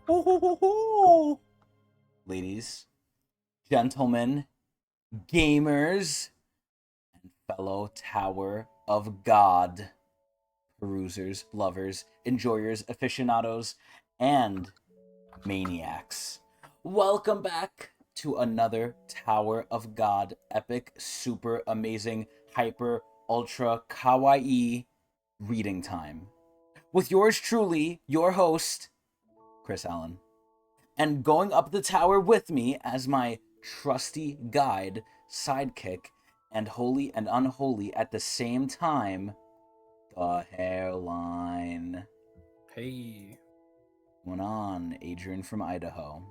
Ho, ho, ho, ho. Ladies, gentlemen, gamers, and fellow Tower of God perusers, lovers, enjoyers, aficionados, and maniacs. Welcome back to another Tower of God epic, super amazing, hyper, ultra, kawaii reading time. With yours truly, your host, Chris Allen. And going up the tower with me as my trusty guide, sidekick, and holy and unholy at the same time, the hairline. Hey, Went on, Adrian from Idaho.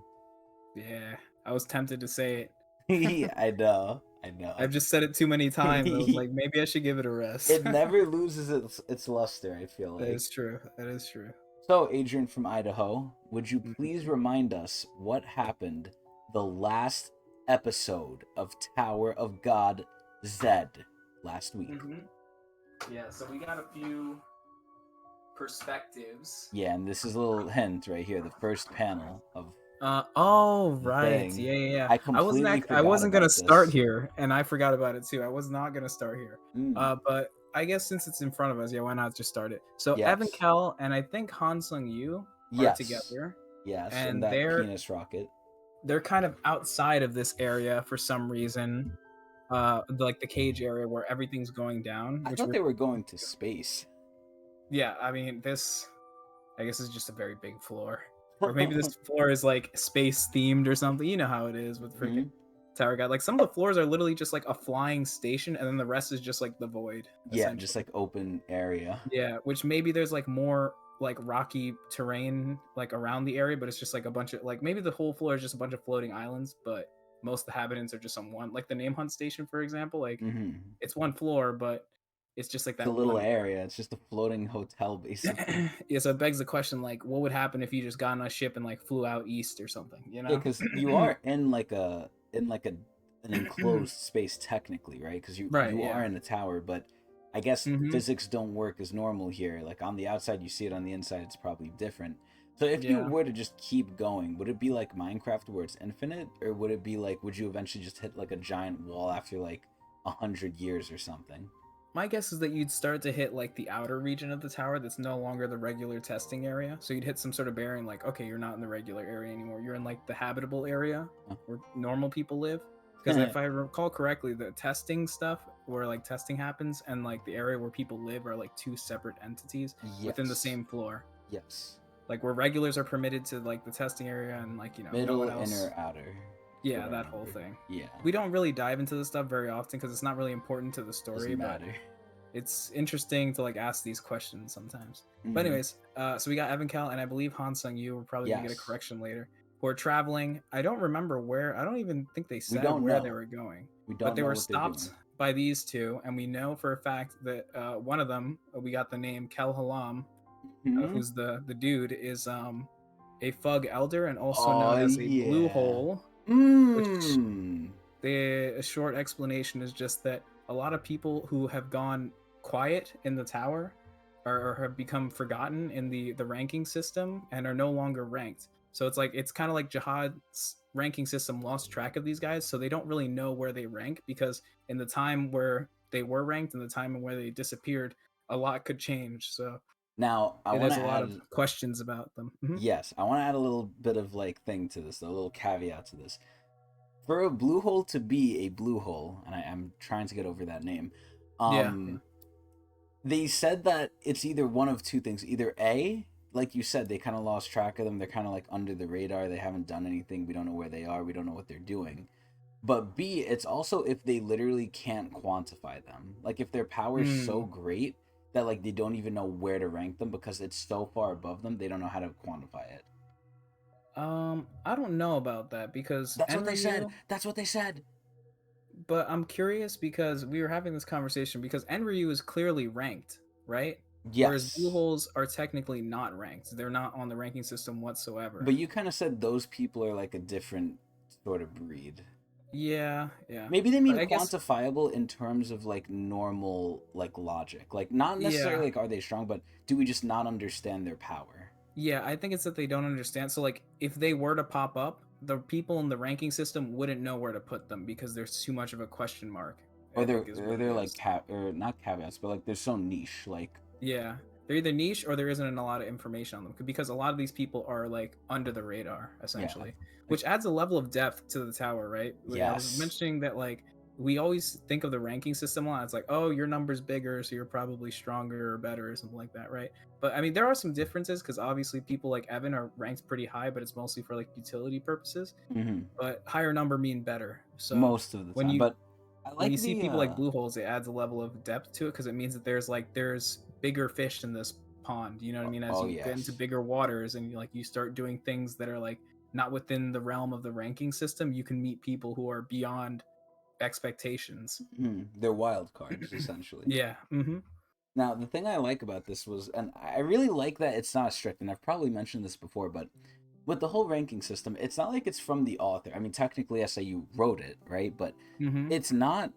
yeah, I was tempted to say it. I know. I've just said it too many times. I was like, maybe I should give it a rest. It never loses its luster, I feel That like. is true. That is true. So, Adrian from Idaho, would you please Mhm. remind us what happened the last episode of Tower of God Zed last week? Yeah, so we got a few perspectives. Yeah, and this is a little hint right here, the first panel of Oh the right, thing. yeah. I completely I forgot wasn't gonna about start this. here, and I forgot about it too. I was not gonna start here. Mm, But I guess since it's in front of us, yeah, why not just start it? So Evan yes. Kell and I think Han Sung Yu are Yes. together, Yes, and and that penis rocket. they're kind of outside of this area for some reason, like the cage area where everything's going down, I which thought we're they were going to space. yeah, I mean this I guess is just a very big floor, or maybe this floor is like space themed or something. You know how it is with freaking Mhm. Tower God. Like some of the floors are literally just like a flying station, and then the rest is just like the void Yeah, just essentially. like open area. Yeah, which maybe there's like more like rocky terrain like around the area, but it's just like a bunch of like maybe the whole floor is just a bunch of floating islands, but most of the inhabitants are just on one, like the name hunt station for example, like Mhm. it's one floor, but it's just like It's a that little one area. It's just a floating hotel, basically. area. Yeah, so it begs the question, like what would happen if you just got on a ship and like flew out east or something, you Yeah, know? because you are in like an enclosed space technically, right? Because you Right, you are yeah. in a tower, but I guess Hmm. physics don't work as normal here. Like on the outside, you see it. On the inside, it's probably different. So if you Yeah. were to just keep going, would it be like Minecraft where it's infinite, or would it be like would you eventually just hit like a giant wall after like 100 years or something? My guess is that you'd start to hit like the outer region of the tower that's no longer the regular testing area. So you'd hit some sort of bearing like, okay, you're not in the regular area anymore. You're in like the habitable area where normal people live. Because if I recall correctly, the testing stuff where like testing happens and like the area where people live are like two separate entities within the Yes. same floor. Yes. Like where regulars are permitted to like the testing area and like, no one Middle, else. inner, outer. That's what Yeah, I that whole remember. thing. Yeah. We don't really dive into this stuff very often because it's not really important to the story, Doesn't but matter. it's interesting to like ask these questions sometimes. But Mm-hmm. anyways, so we got Evan Cal and I believe Han Sung Yu. We're probably gonna get a Yes. correction later. Who are traveling. I don't remember where. I don't even think they We said don't where they know. were going, We but don't they know were what they're stopped doing. by these two, and we know for a fact that one of them, we got the name Kel Halam, Hmm. who's the dude, is a Fug Elder and also Oh known as a Blue yeah. Hole, which Mmm. the a short explanation is just that a lot of people who have gone quiet in the tower or have become forgotten in the ranking system and are no longer ranked. So it's kind of like Jihad's ranking system lost track of these guys, so they don't really know where they rank because in the time where they were ranked and the time where they disappeared, a lot could change. So Now I want there's to a lot of add. questions about them. Mhm. Yes, I want to add a little bit of like thing to this, a little caveat to this. For a blue hole to be a blue hole, and I'm trying to get over that name. Yeah, yeah. Um, they said that it's either one of two things. Either A, like you said, they kind of lost track of them. They're kind of like under the radar. They haven't done anything. We don't know where they are. We don't know what they're doing. But B, it's also if they literally can't quantify them. Like if their power is so Hmm. great that like they don't even know where to rank them because it's so far above them, they don't know how to quantify it. I don't know about that because That's what they said. Enryu. That's what they said. But I'm curious because we were having this conversation because Enryu is clearly ranked, right? Whereas blue Yes. holes are technically not ranked. They're not on the ranking system whatsoever. But you kind of said those people are like a different sort of breed. Yeah, yeah. Maybe they But mean I guess quantifiable in terms of like normal like logic. Like not yeah. necessarily like are they strong, but do we just not understand their power? Yeah, I think it's that they don't understand. So like if they were to pop up, the people in the ranking system wouldn't know where to put them because there's too much of a question mark. I think is what it they're like is. or not caveats, but like they're so niche. Like, Yeah. They're either niche or there isn't a lot of information on them because a lot of these people are like under the radar yeah, essentially, like, which adds a level of depth to the tower, right? I was yes. mentioning that like we always think of the ranking system a lot. It's like, oh, your number's bigger, so you're probably stronger or better or something like that, right? But I mean, there are some differences because obviously people like Evan are ranked pretty high, but it's mostly for like utility purposes. Hmm. But higher number mean better. So Most of the when time, you but I when like you see the people like blue holes, it adds a level of depth to it because it means that there's bigger fish in this pond. You know what I mean? As oh you get into yes. bigger waters and you start doing things that are like not within the realm of the ranking system, you can meet people who are beyond expectations. They're wild cards essentially. Yeah. Mm-hmm. Now, the thing I like about this was, and I really like that it's not strict, and I've probably mentioned this before, but with the whole ranking system, it's not like it's from the author. I mean, technically, SAU wrote it, right? But Mm-hmm. it's not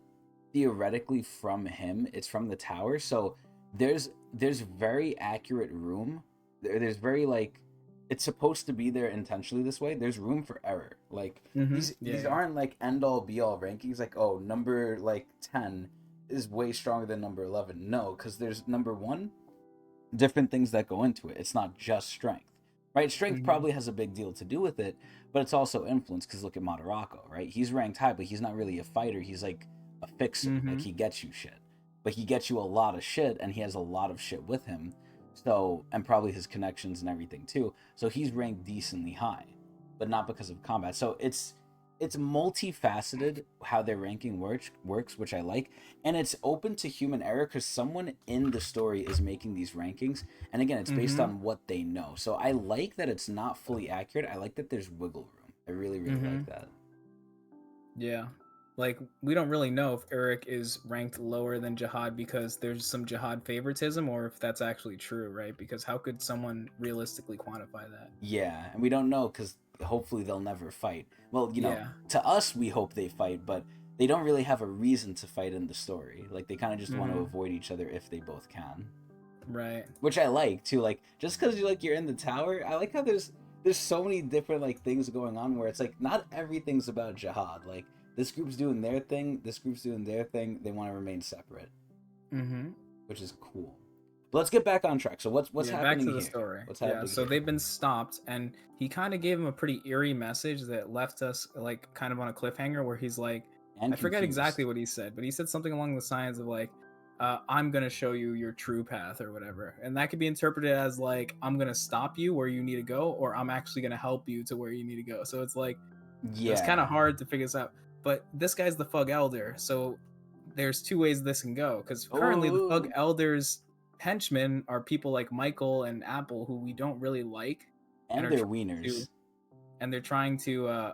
theoretically from him. It's from the tower. So there's very accurate room. There's very like it's supposed to be there intentionally this way. There's room for error. Like Mm-hmm. these Yeah. aren't like end all be all rankings. Like, oh, number like 10 is way stronger than number 11. No, because there's number one, different things that go into it. It's not just strength, right? Yeah. Strength Mm-hmm. probably has a big deal to do with it, but it's also influence. Because look at Madarako, right? He's ranked high, but he's not really a fighter. He's like a fixer. Like Mm-hmm. he gets you shit, but he gets you a lot of shit, and he has a lot of shit with him. So, and probably his connections and everything too. So he's ranked decently high, but not because of combat. So it's multifaceted how their ranking works, which I like, and it's open to human error because someone in the story is making these rankings, and again, it's based Mm-hmm. on what they know. So I like that it's not fully accurate. I like that there's wiggle room. I really Mm-hmm. like that. Yeah. Like we don't really know if Eric is ranked lower than Jihad because there's some Jihad favoritism or if that's actually true, right? Because how could someone realistically quantify that? Yeah, and we don't know because hopefully they'll never fight. Well, Yeah. to us we hope they fight, but they don't really have a reason to fight in the story. Like they kind of just want to Mm-hmm. avoid each other if they both can. Right. Which I like too. Like just because you're in the tower, I like how there's so many different like things going on where it's like not everything's about jihad. Like this group's doing their thing, this group's doing their thing. They want to remain separate, Mm-hmm. which is cool. But let's get back on track. So what's Yeah, back happening to the here? story. What's Yeah, happening so here? they've been stopped, and he kind of gave him a pretty eerie message that left us like kind of on a cliffhanger where he's like, And I forget exactly confused. what he said, but he said something along the lines of like, I'm gonna show you your true path or whatever, and that could be interpreted as like, I'm gonna stop you where you need to go, or I'm actually gonna help you to where you need to go. So it's like it was kind of Yeah. hard to figure this out. But this guy's the Fug Elder, so there's two ways this can go. Because currently the Fug Oh, Elder's henchmen are people like Michael and Apple, who we don't really like, and and are their trying to wieners. they're trying to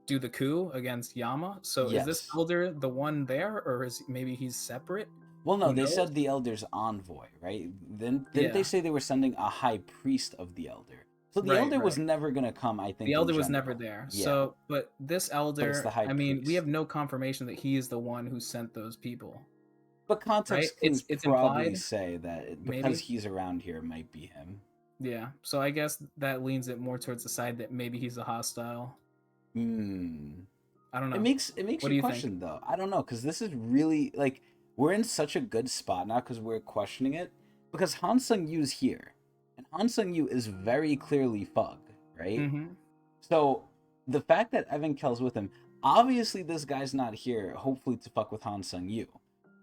do the coup against Yama. So is this Yes. Elder the one there, or is maybe he's separate? Well, no, Who they knows? said the elder's envoy, right? Then didn't they Yeah, say they were sending a high priest of the elder? So the right, elder was right. never gonna come, I The think, in elder was never general. there. Yeah, So, but this but it's the elder, high I mean, we priest. have no confirmation that he is the one who sent those people, But right? context clues It's probably implied, say that because maybe. he's around here, it might be him. Yeah. So I guess that leans it more towards the side that maybe he's a hostile. Hmm. I don't It know. makes it makes What you do you think? question though. I don't know because this is really like we're in such a good spot now because we're questioning it because Han Sung Yu's here, and Han Sung Yu is very clearly Fug, right? Mm-hmm. So the fact that Evan Kell's with him, obviously this guy's not here, hopefully to fuck with Han Sung Yu.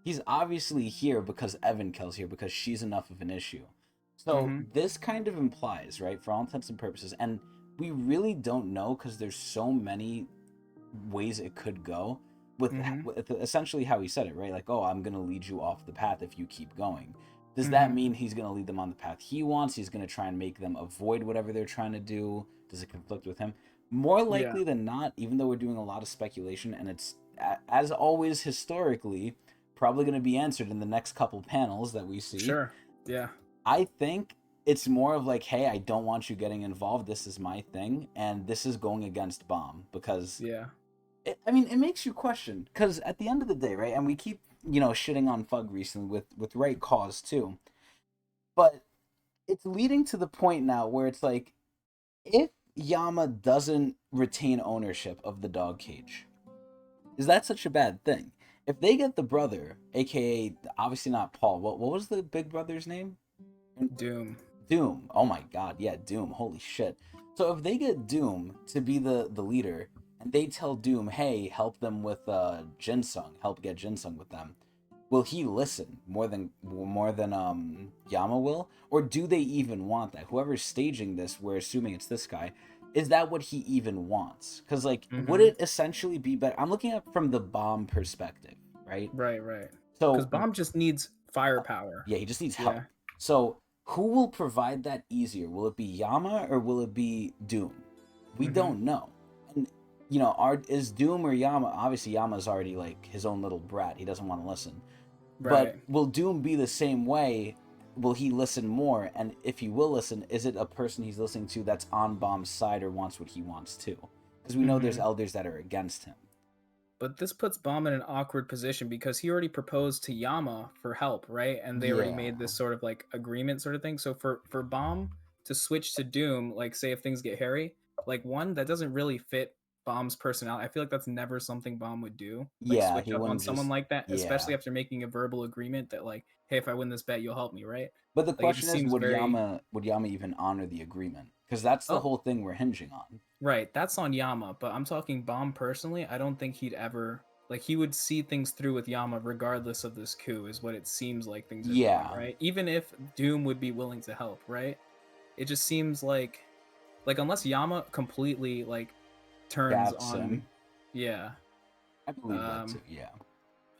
He's obviously here because Evan Kell's here because she's enough of an issue. So Mm-hmm. this kind of implies, right, for all intents and purposes, and we really don't know because there's so many ways it could go Mm-hmm. with essentially how he said it, right? Like, oh, I'm gonna lead you off the path if you keep going. Does that Mm-hmm. mean he's gonna lead them on the path he wants? He's gonna try and make them avoid whatever they're trying to do? Does it conflict with him? More Yeah. likely than not, even though we're doing a lot of speculation, and it's as always historically probably going to be answered in the next couple panels that we see. Sure. Yeah. I think it's more of like, hey, I don't want you getting involved. This is my thing, and this is going against Bomb because Yeah. I mean, it makes you question. Because at the end of the day, right, and we keep shitting on Fug recently with right cause too, but it's leading to the point now where it's like, if Yama doesn't retain ownership of the dog cage, is that such a bad thing? If they get the brother, aka obviously not Paul, what was the big brother's name? Doom. Doom. Oh my god, yeah, Doom. Holy shit. So if they get Doom to be the leader, and they tell Doom, hey, help them with Jinsung, help get Jinsung with them, will he listen more than Yama will? Or do they even want that? Whoever's staging this, we're assuming it's this guy, is that what he even wants? Because like, would Mm-hmm. it essentially be better? I'm looking at it from the bomb perspective, right? Right, right. Because So Bomb just needs firepower. yeah, he just needs Yeah. help. So who will provide that easier? Will it be Yama or will it be Doom? We Mm-hmm. don't know. And is Doom or Yama? Obviously, Yama's already like his own little brat. He doesn't want to listen. But Right. will Doom be the same way? Will he listen more? And if he will listen, is it a person he's listening to that's on Bomb's side or wants what he wants too? Because we know there's Mm-hmm. elders that are against him. But this puts Bomb in an awkward position because he already proposed to Yama for help, right? And they already Yeah. made this sort of like agreement sort of thing. So for Bomb to switch to Doom, like say if things get hairy, like one that doesn't really fit Bomb's personality. I feel like that's never something Bomb would do. Like Yeah, switch he up on wouldn't someone just. like that, Yeah. especially after making a verbal agreement that like, hey, if I win this bet, you'll help me, right? But the Like it question just is, seems very Would Yama even honor the agreement? Because that's the oh whole thing we're hinging on. right, that's on Yama, but I'm talking Bomb personally. I don't think he'd ever like he would see things through with Yama regardless of this coup, is what it seems like things are going, Yeah, right? Even if Doom would be willing to help, right? It just seems like unless Yama completely like turns that's on him. yeah. I believe that too. Um Yeah.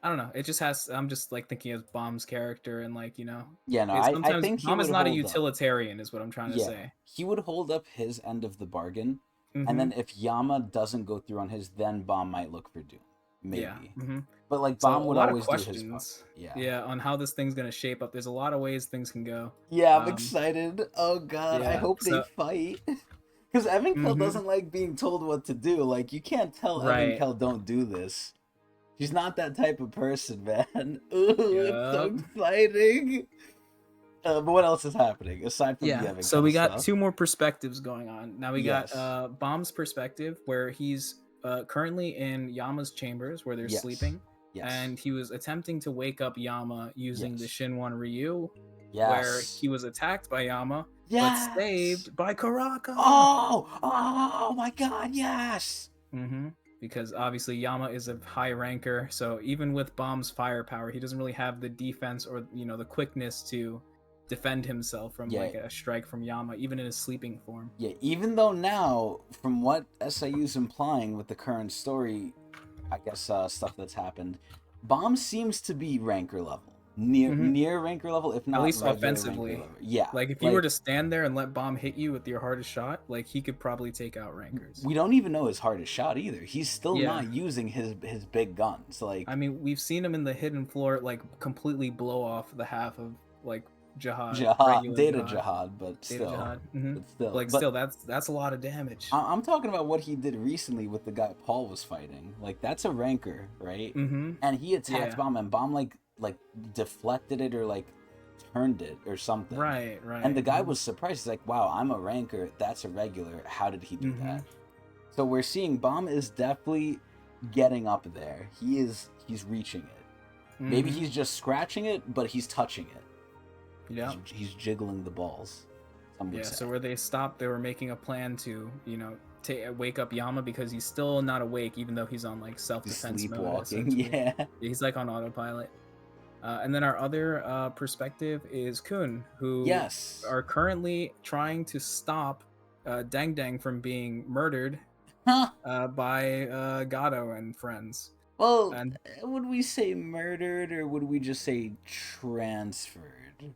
I don't know. It just has I'm just like thinking of Bomb's character and like, Yeah. No, it's I sometimes think he Bomb is would not a hold up. utilitarian is what I'm trying to Yeah, say. he would hold up his end of the bargain, and Mhm. then if Yama doesn't go through on his, then Bomb might look for Doom, Yeah. maybe. Mhm. But like So Bomb a would lot of always do his part. questions, Yeah. yeah, on how this thing's gonna shape up. There's a lot of ways things can go. Yeah, I'm Um, excited. Oh God, I yeah. hope they So, fight. Because Evankel hmm doesn't like being told what to do. Like you can't tell right. Evankel don't do this. She's not that type of person, man. Ooh, it's so Yep. exciting. But what else is happening aside from the Yeah. Evan So Kell we got stuff? two more perspectives going on. Now we got Yes. Bomb's perspective, where he's currently in Yama's chambers where they're Yes. sleeping, Yes. and he was attempting to wake up Yama using the Yes. Shinwan Ryu, where Yes. he was attacked by Yama but Yes. saved by Karaka. Oh! Oh my god, yes! Mm-hmm. Because obviously Yama is a high ranker, so even with Bomb's firepower, he doesn't really have the defense or the quickness to defend himself from Yeah, like a strike from Yama, even in his sleeping form. yeah, even though now, from what SIU's implying with the current story, I guess stuff that's happened, Bomb seems to be ranker level. Mm-hmm. Near ranker level, if At not least regular ranker offensively, level. Yeah. like if you were Like to stand there and let Bomb hit you with your hardest shot, like he could probably take out rankers. we don't even know his hardest shot either. He's still Yeah. not using his big guns. I Like mean, we've seen him in the hidden floor like completely blow off the half of like Jihad, Jihad, regular data Jihad, Jihad, but data still, Jihad. Mm-hmm. but still, Like but still, that's a lot of damage. I'm talking about what he did recently with the guy Paul was fighting. Like that's a ranker, right? Mm-hmm. And he attacked Yeah. Bomb, and Bomb like deflected it or like turned it or something. Right, And the right. guy was surprised. He's like, "Wow, I'm a ranker. That's a regular. How did he do Mm-hmm. that?" So we're seeing Bomb is definitely getting up there. He's reaching it. Maybe Mm-hmm. he's just scratching it, but he's touching it. Yeah. He's jiggling the balls. Some would Yeah. say. So where they stopped, they were making a plan to, wake up Yama because he's still not awake, even though he's on like He's self-defense mode, sleepwalking. essentially. Yeah. He's like on autopilot. And then our other perspective is Kun, who Yes. are currently trying to stop Dang Dang from being murdered Huh. by Gato and friends. Well, And would we say murdered or would we just say transferred?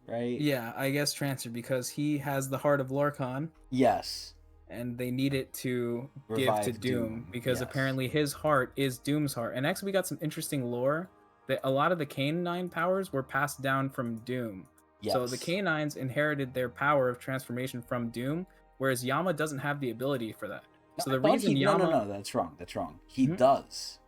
Right. yeah, I guess transfer because he has the heart of Lorcan, Yes. and they need it to give to Revive Doom Doom. because Yes. apparently his heart is Doom's heart. And actually, we got some interesting lore that a lot of the Canine powers were passed down from Doom. So the Yes. Canines inherited their power of transformation from Doom, whereas Yama doesn't have the ability for that. No, So I the thought reason he. No, no, Yama, no. That's wrong. That's wrong. He Mhm. does.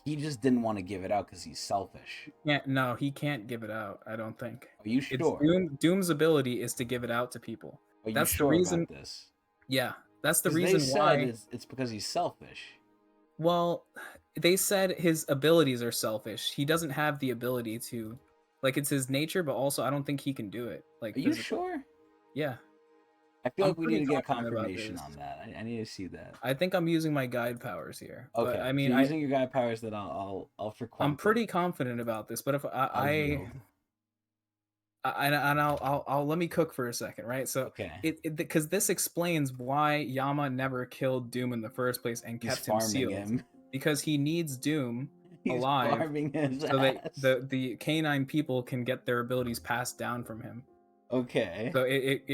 He just didn't want to give it out because he's selfish. Yeah, no, he can't give it out. I don't think. Are you It's sure? Doom's ability is to give it out to people. Are you That's the sure reason. about this? Yeah, that's the Because they reason said why. it's because he's selfish. Well, they said his abilities are selfish. He doesn't have the ability to, like, it's his nature, but also I don't think he can do it, like, Are you physically. sure? Yeah, I feel I'm like we need pretty to get confident about confirmation this. on that. I need to see that. I think I'm using my guide powers here, but Okay, I if mean, you're using your guy powers, then I'll for I'm quantum. pretty confident about this. But if I'll yield. and I'll let me cook for a second, right? So Okay, because this explains why Yama never killed Doom in the first place and he's kept him farming sealed, him. because he needs Doom He's alive farming his so that ass. the canine people can get their abilities passed down from him. Okay. So it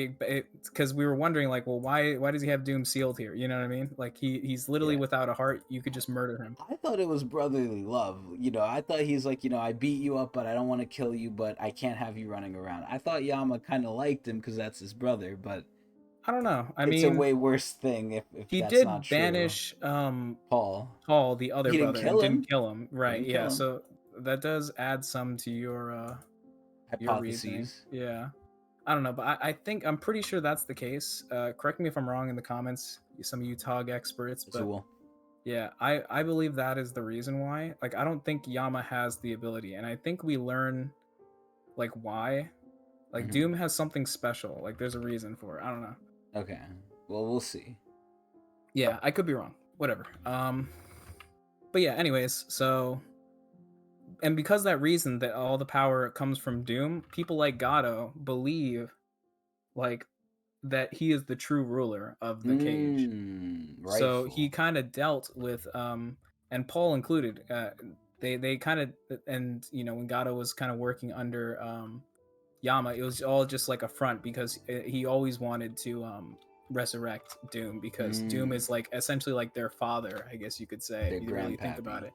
because we were wondering, like, well, why does he have Doom sealed here? You know what I mean? Like, he's literally Yeah. without a heart. You could just murder him. I thought it was brotherly love. I thought he's like, I beat you up, but I don't want to kill you, but I can't have you running around. I thought Yama kind of liked him because that's his brother, but I don't know. I it's a mean, way worse thing if he that's not did true. banish Paul. Paul, the other He didn't brother, and kill didn't him. kill him. He Right? didn't Yeah. kill him. So that does add some to your reasoning. Hypotheses. Yeah. I don't know, but I'm pretty sure that's the case. Correct me if I'm wrong in the comments, some of you TOG experts, but Azul. yeah, I believe that is the reason why. Like, I don't think Yama has the ability, and I think we learn, like, why. Like, Mhm. Doom has something special. Like, there's a reason for it. I don't know. Okay. Well, we'll see. Yeah, I could be wrong. Whatever. But yeah, anyways, so, and because that reason that all the power comes from Doom, people like Gato believe, like, that he is the true ruler of the cage. So he Rightful. kind of dealt with and Paul included, they kind of, and when Gato was kind of working under Yama, it was all just like a front, because he always wanted to resurrect Doom, because Doom Mm. is like essentially like their father, I guess you could say, Their if you really think about grandpappy. it.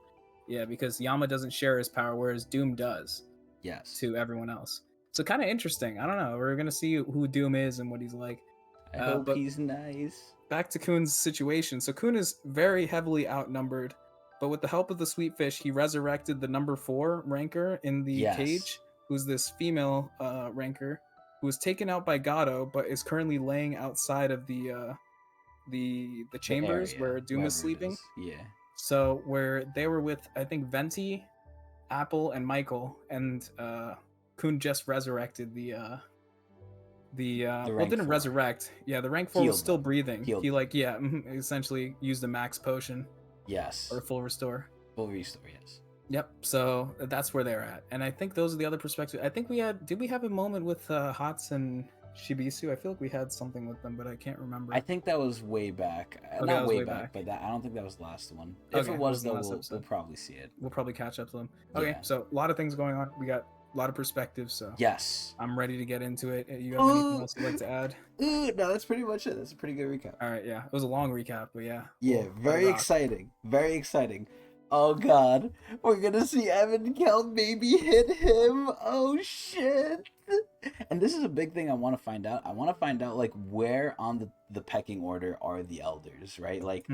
Yeah, because Yama doesn't share his power, whereas Doom does Yes. to everyone else. So kind of interesting. I don't know. We're gonna see who Doom is and what he's like. I hope But he's nice. back to Kuhn's situation. So Kuhn is very heavily outnumbered, but with the help of the Sweet Fish, he resurrected the number 4 ranker in the Yes. cage, who's this female ranker, who was taken out by Gato, but is currently laying outside of the chambers area, where Doom is wherever it sleeping. is. Yeah. So where they were with, I think, Venti, Apple, and Michael, and Kuhn just resurrected the well, rank didn't 4. resurrect. Yeah, the rank 4 was Healed still them. breathing. Healed He, them. like, yeah, essentially used a max potion Yes. or a full restore. Full restore, yes. Yep. So that's where they're at, and I think those are the other perspectives. I think did we have a moment with Hots and Shibisu? I feel like we had something with them, but I can't remember. I think that was way back. Okay, Not that was way way back, back. but I don't think that was the last one. If Okay, it it was, wasn't though, the last we'll episode. probably see it. We'll probably catch up to them. Okay, Yeah. so a lot of things going on. We got a lot of perspectives, so Yes. I'm ready to get into it. You have anything else you'd like to add? No, that's pretty much it. That's a pretty good recap. All right, yeah, it was a long recap, but yeah. Yeah, we'll let it very rock. exciting. Very exciting. Oh god, we're gonna see Evan Kell maybe hit him. Oh shit. And this is a big thing I want to find out. I want to find out, like, where on the pecking order are the elders, right? Like,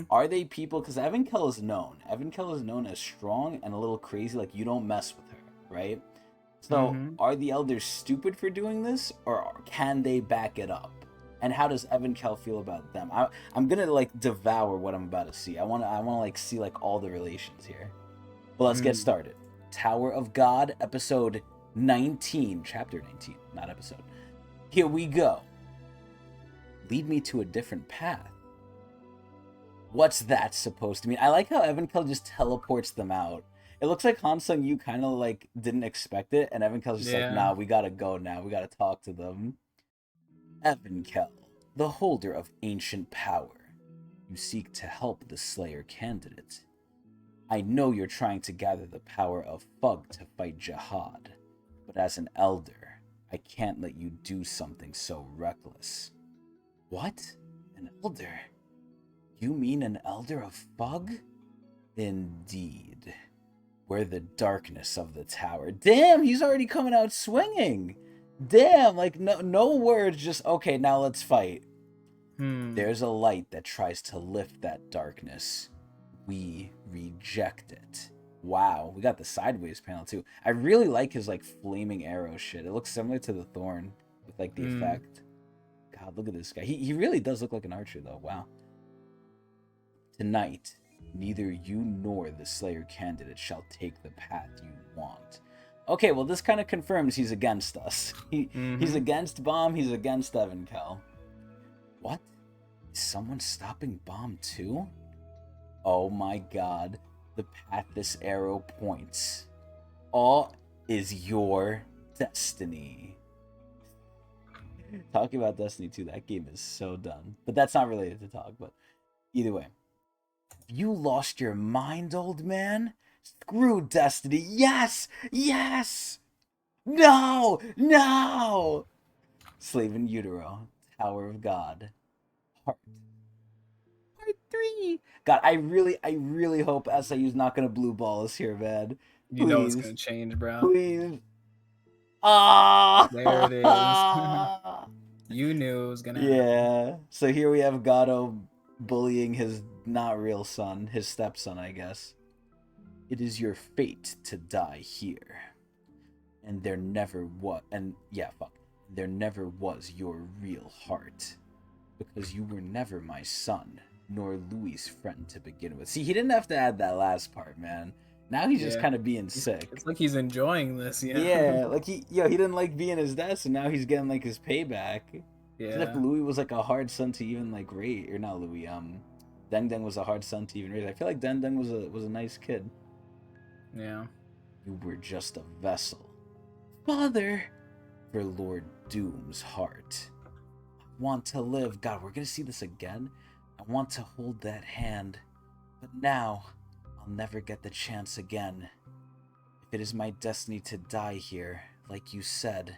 are they people? Because Evan Kell is known. Evan Kell is known as strong and a little crazy. Like, you don't mess with her, right? So, are the elders stupid for doing this, or can they back it up? And how does Evan Kell feel about them? I'm gonna, like, devour what I'm about to see. I wanna like see, like, all the relations here. But let's get started. Tower of God, episode 19, chapter 19, not episode. Here we go. Lead me to a different path. What's that supposed to mean? I like how Evan Kell just teleports them out. It looks like Han Sung-yu kind of, like, didn't expect it, and Evan Kell's just like, nah, we gotta go now. We gotta talk to them. Evan Kell, the holder of ancient power. You seek to help the Slayer candidate. I know you're trying to gather the power of Fug to fight Jihad, but as an elder, I can't let you do something so reckless. What? An elder? You mean an elder of Fug? Indeed. We're the darkness of the tower. Damn, he's already coming out swinging. Damn, like, no words, just, okay, now let's fight. There's a light that tries to lift that darkness. We reject it. Wow, we got the sideways panel too. I really like his like flaming arrow shit. It looks similar to the thorn with like the effect. God, look at this guy. He really does look like an archer though. Wow. Tonight, neither you nor the Slayer candidate shall take the path you want. Okay, well this kind of confirms he's against us. He's against Bomb. He's against Evankel. What? Is someone stopping Bomb too? Oh my God. The path this arrow points. All is your destiny. Talking about Destiny 2, that game is so done. But that's not related to talk, but either way. You lost your mind, old man? Screw Destiny. Yes! Yes! No! No! Slave in Utero. Tower of God. Heart. Part 3. God, I really hope SIU's not gonna blue ball us here, man. You know it's Please. gonna change, bro. Please. Ah! There it is. You knew it was gonna happen. Yeah. So here we have Gato bullying his not real son, his stepson, I guess. It is your fate to die here. And there never was, there never was your real heart. Because you were never my son, nor Louis' friend to begin with. See, he didn't have to add that last part, man. Now he's just kind of being sick. It's like he's enjoying this, you know? Yeah, like he didn't like being his dad, so now he's getting like his payback. Yeah. As if Louis was like a hard son to even like raise, or not Louis. Deng Deng was a hard son to even raise. I feel like Deng Deng was a nice kid. Yeah. You were just a vessel, Father, for Lord Doom's heart. I want to live. God, we're gonna see this again. I want to hold that hand, but now I'll never get the chance again. If it is my destiny to die here, like you said,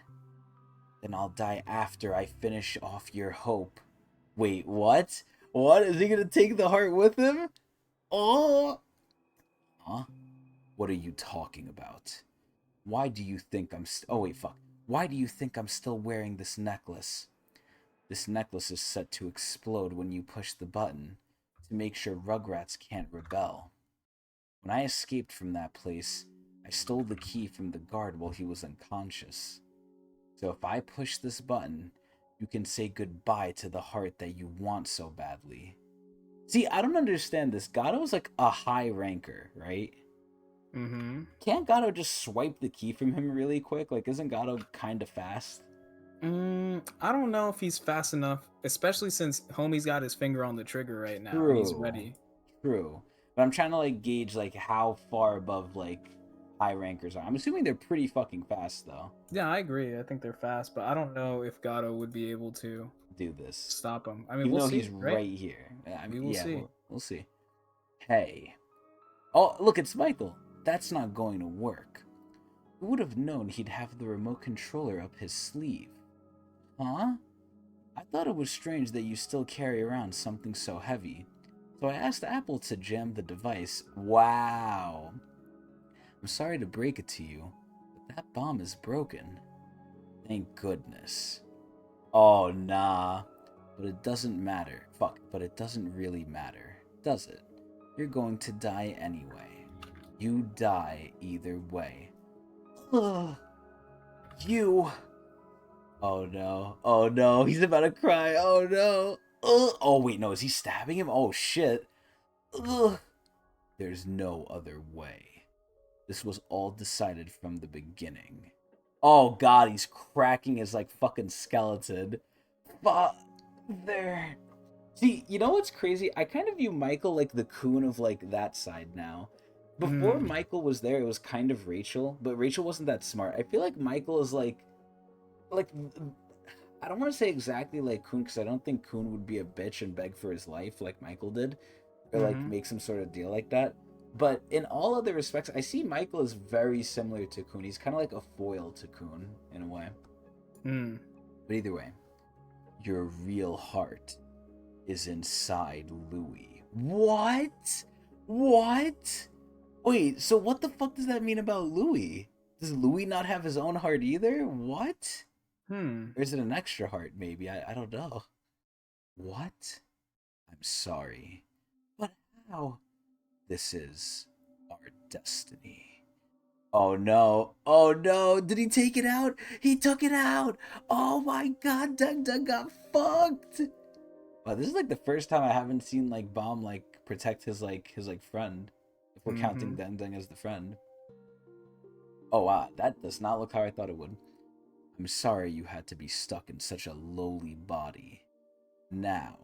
then I'll die after I finish off your hope. Wait, what? What? Is he gonna take the heart with him? Oh! Huh? What are you talking about? Why do you think I'm oh wait, fuck. Why do you think I'm still wearing this necklace? This necklace is set to explode when you push the button, to make sure Rugrats can't rebel. When I escaped from that place, I stole the key from the guard while he was unconscious. So if I push this button, you can say goodbye to the heart that you want so badly. See, I don't understand this. Gato's like a high ranker, right? Can't Gato just swipe the key from him really quick? Like, isn't Gato kind of fast? I don't know if he's fast enough, especially since homie's got his finger on the trigger right now. True. He's ready. True. But I'm trying to like gauge like how far above like high rankers are. I'm assuming they're pretty fucking fast though. Yeah, I agree. I think they're fast, but I don't know if Gato would be able to do this. Stop him. I mean, even we'll though see, he's right here. I mean, we'll see. We'll see. Hey. Oh, look, it's Michael. That's not going to work. Who would have known he'd have the remote controller up his sleeve? Huh? I thought it was strange that you still carry around something so heavy. So I asked Apple to jam the device. Wow. I'm sorry to break it to you, but that bomb is broken. Thank goodness. Oh, nah. But it doesn't matter. Fuck, but it doesn't really matter, does it? You're going to die anyway. You die either way. Ugh. You... Oh no. Oh no, he's about to cry. Oh no. Ugh. Oh wait, no, is he stabbing him? Oh shit. Ugh. There's no other way. This was all decided from the beginning. Oh god, he's cracking his like fucking skeleton. Father. See, you know what's crazy? I kind of view Michael like the coon of like that side now. Before Michael was there, it was kind of Rachel, but Rachel wasn't that smart. I feel like Michael is like I don't want to say exactly like Kun, because I don't think Kun would be a bitch and beg for his life like Michael did, or like make some sort of deal like that. But in all other respects, I see Michael as very similar to Kun. He's kind of like a foil to Kun in a way. But either way, your real heart is inside Louis. What? What? Wait, so what the fuck does that mean about Louis? Does Louis not have his own heart either? What? Or is it an extra heart, maybe? I don't know. What? I'm sorry. But how? This is Our destiny. Oh no. Oh no. Did he take it out? He took it out. Oh my god, Deng Deng got fucked. Wow, this is like the first time I haven't seen like Bomb like protect his friend. If we're counting Mm-hmm. Deng Deng as the friend. Oh wow, that does not look how I thought it would. I'm sorry you had to be stuck in such a lowly body. Now,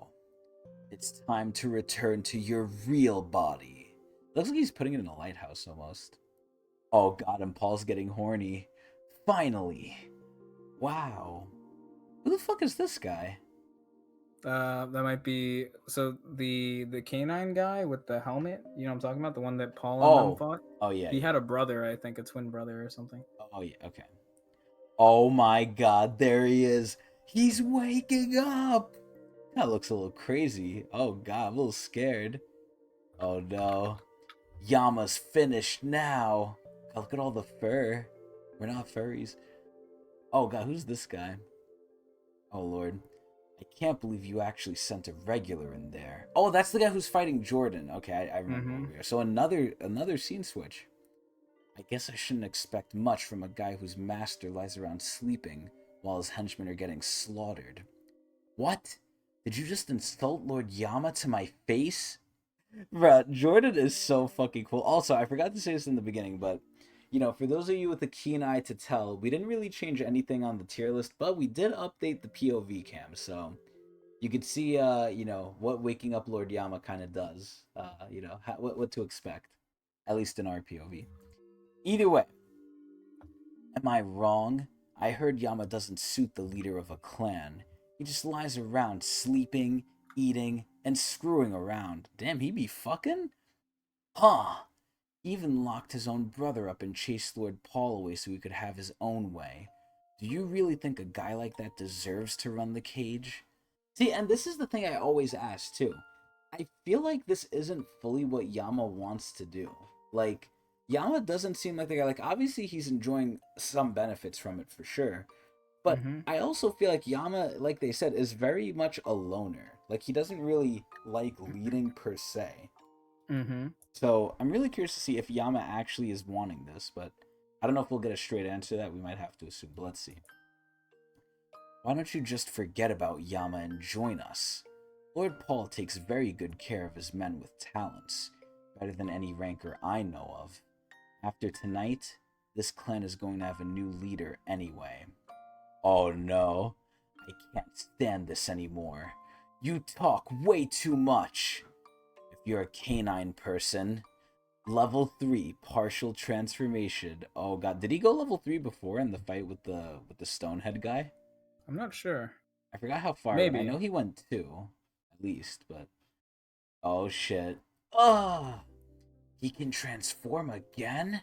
it's time to return to your real body. Looks like he's putting it in a lighthouse almost. Oh god, and Paul's getting horny. Finally. Wow. Who the fuck is this guy? That might be so the canine guy with the helmet. You know what I'm talking about? The one that Paul and them Oh. fought. Oh yeah, He yeah. had a brother, I think, a twin brother or something. Oh yeah, okay. Oh my god, there he is. He's waking up. That looks a little crazy. Oh god, I'm a little scared. Oh no. Yama's finished now. God, look at all the fur. We're not furries. Oh god, who's this guy? Oh lord. I can't believe you actually sent a regular in there. Oh, that's the guy who's fighting Jordan. Okay, I remember Mm-hmm. over here. So another scene switch. I guess I shouldn't expect much from a guy whose master lies around sleeping while his henchmen are getting slaughtered. What? Did you just insult Lord Yama to my face? Bruh, Jordan is so fucking cool. Also, I forgot to say this in the beginning, but for those of you with a keen eye to tell, we didn't really change anything on the tier list, but we did update the POV cam, so you could see, what waking up Lord Yama kind of does. What to expect, at least in our POV. Either way, am I wrong? I heard Yama doesn't suit the leader of a clan. He just lies around sleeping, eating, and screwing around. Damn, he be fucking? Huh. Even locked his own brother up and chased Lord Paul away so he could have his own way. Do you really think a guy like that deserves to run the cage? See, and this is the thing I always ask too. I feel like this isn't fully what Yama wants to do. Like, Yama doesn't seem like the guy, like, obviously he's enjoying some benefits from it for sure. But Mm-hmm. I also feel like Yama, like they said, is very much a loner. Like, he doesn't really like leading per se. Mm-hmm. So I'm really curious to see if Yama actually is wanting this, but I don't know if we'll get a straight answer to that. We might have to assume, but let's see. Why don't you just forget about Yama and join us? Lord Paul takes very good care of his men with talents, better than any ranker I know of. After tonight, this clan is going to have a new leader anyway. Oh no, I can't stand this anymore. You talk way too much. If you're a canine person, level 3 partial transformation. Oh god, did he go level 3 before in the fight with the stonehead guy? I'm not sure. I forgot how far he went. I Maybe. know he went 2 at least, but oh shit. Oh, he can transform again?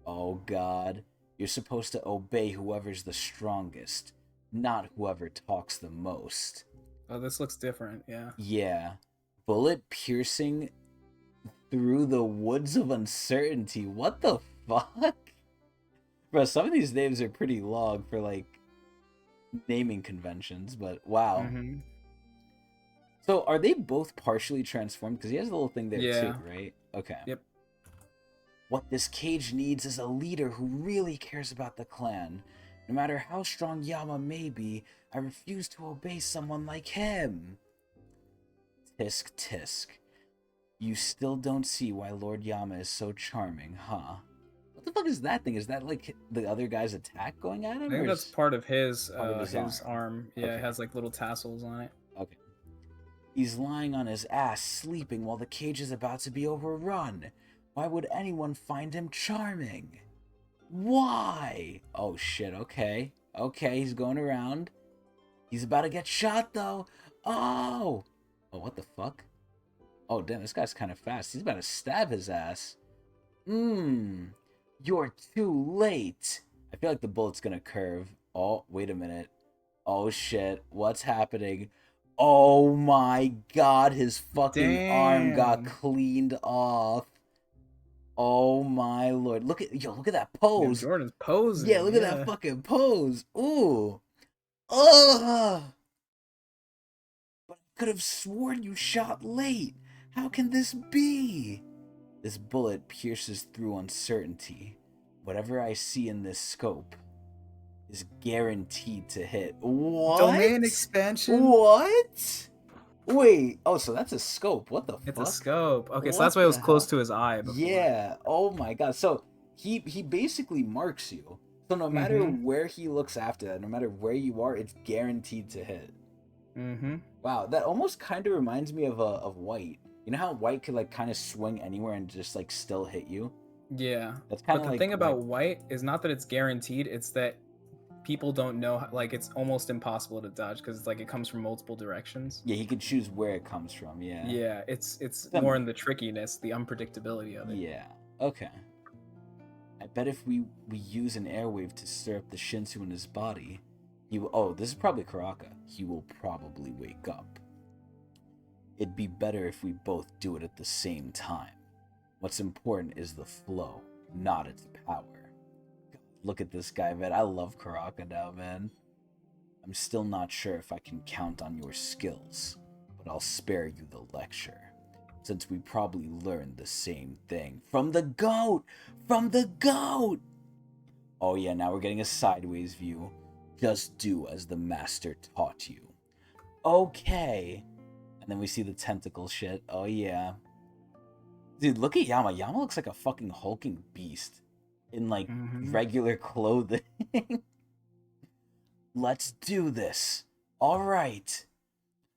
Oh god. You're supposed to obey whoever's the strongest, not whoever talks the most. Oh, this looks different. Yeah. Yeah. Bullet piercing through the woods of uncertainty. What the fuck? Bro, some of these names are pretty long for like naming conventions, but wow. Mm-hmm. So are they both partially transformed? Because he has a little thing there too, Yeah. right? Okay. Yep. What this cage needs is a leader who really cares about the clan. No matter how strong Yama may be, I refuse to obey someone like him. Tisk tisk. You still don't see why Lord Yama is so charming, huh? What the fuck is that thing? Is that like the other guy's attack going at I him, or think that's is part of his part of his his arm? arm. Yeah, it Okay, has like little tassels on it. okay. He's lying on his ass, sleeping while the cage is about to be overrun. Why would anyone find him charming? Why? Oh shit, okay. Okay, he's going around. He's about to get shot though. Oh! Oh, what the fuck? Oh, damn, this guy's kind of fast. He's about to stab his ass. You're too late. I feel like the bullet's gonna curve. Oh, wait a minute. Oh shit, what's happening? Oh my god, his fucking arm got Damn. cleaned off. Oh my lord. Look at that Yo, pose. Jordan's Yeah, posing. look at that Yeah. fucking pose. Ooh. Ugh. But I could have sworn you shot late. How can this be? This bullet pierces through uncertainty. Whatever I see in this scope is guaranteed to hit. Domain What? expansion? What? Wait. Oh, so that's a scope. What the It's a fuck? scope. Okay, so that's What why it was the close hell? to his eye before. Yeah. Oh my god. So he basically marks you. So no matter Mm-hmm. where he looks after that, no matter where you are, it's guaranteed to hit. Mm-hmm. Wow, that almost kind of reminds me of White. You know how White could like kind of swing anywhere and just like still hit you? Yeah. That's kind But of the like thing about white is not that it's guaranteed, it's that people don't know, like, it's almost impossible to dodge because it's like it comes from multiple directions. yeah, he could choose where it comes from. Yeah. Yeah, it's more in Similar. the trickiness, the unpredictability of it. Yeah. Okay. I bet if we use an airwave to stir up the Shinsu in his body, he will. Oh, this is probably Karaka. He will probably wake up. It'd be better if we both do it at the same time. What's important is the flow, not its power. God, look at this guy, man. I love Karaka now, man. I'm still not sure if I can count on your skills, but I'll spare you the lecture, since we probably learned the same thing. From the goat! From the goat! Oh yeah, now we're getting a sideways view. Just do as the master taught you. Okay. And then we see the tentacle shit. Oh yeah. Dude, look at Yama. Yama looks like a fucking hulking beast in like Mm-hmm. regular clothing. Let's do this. All right.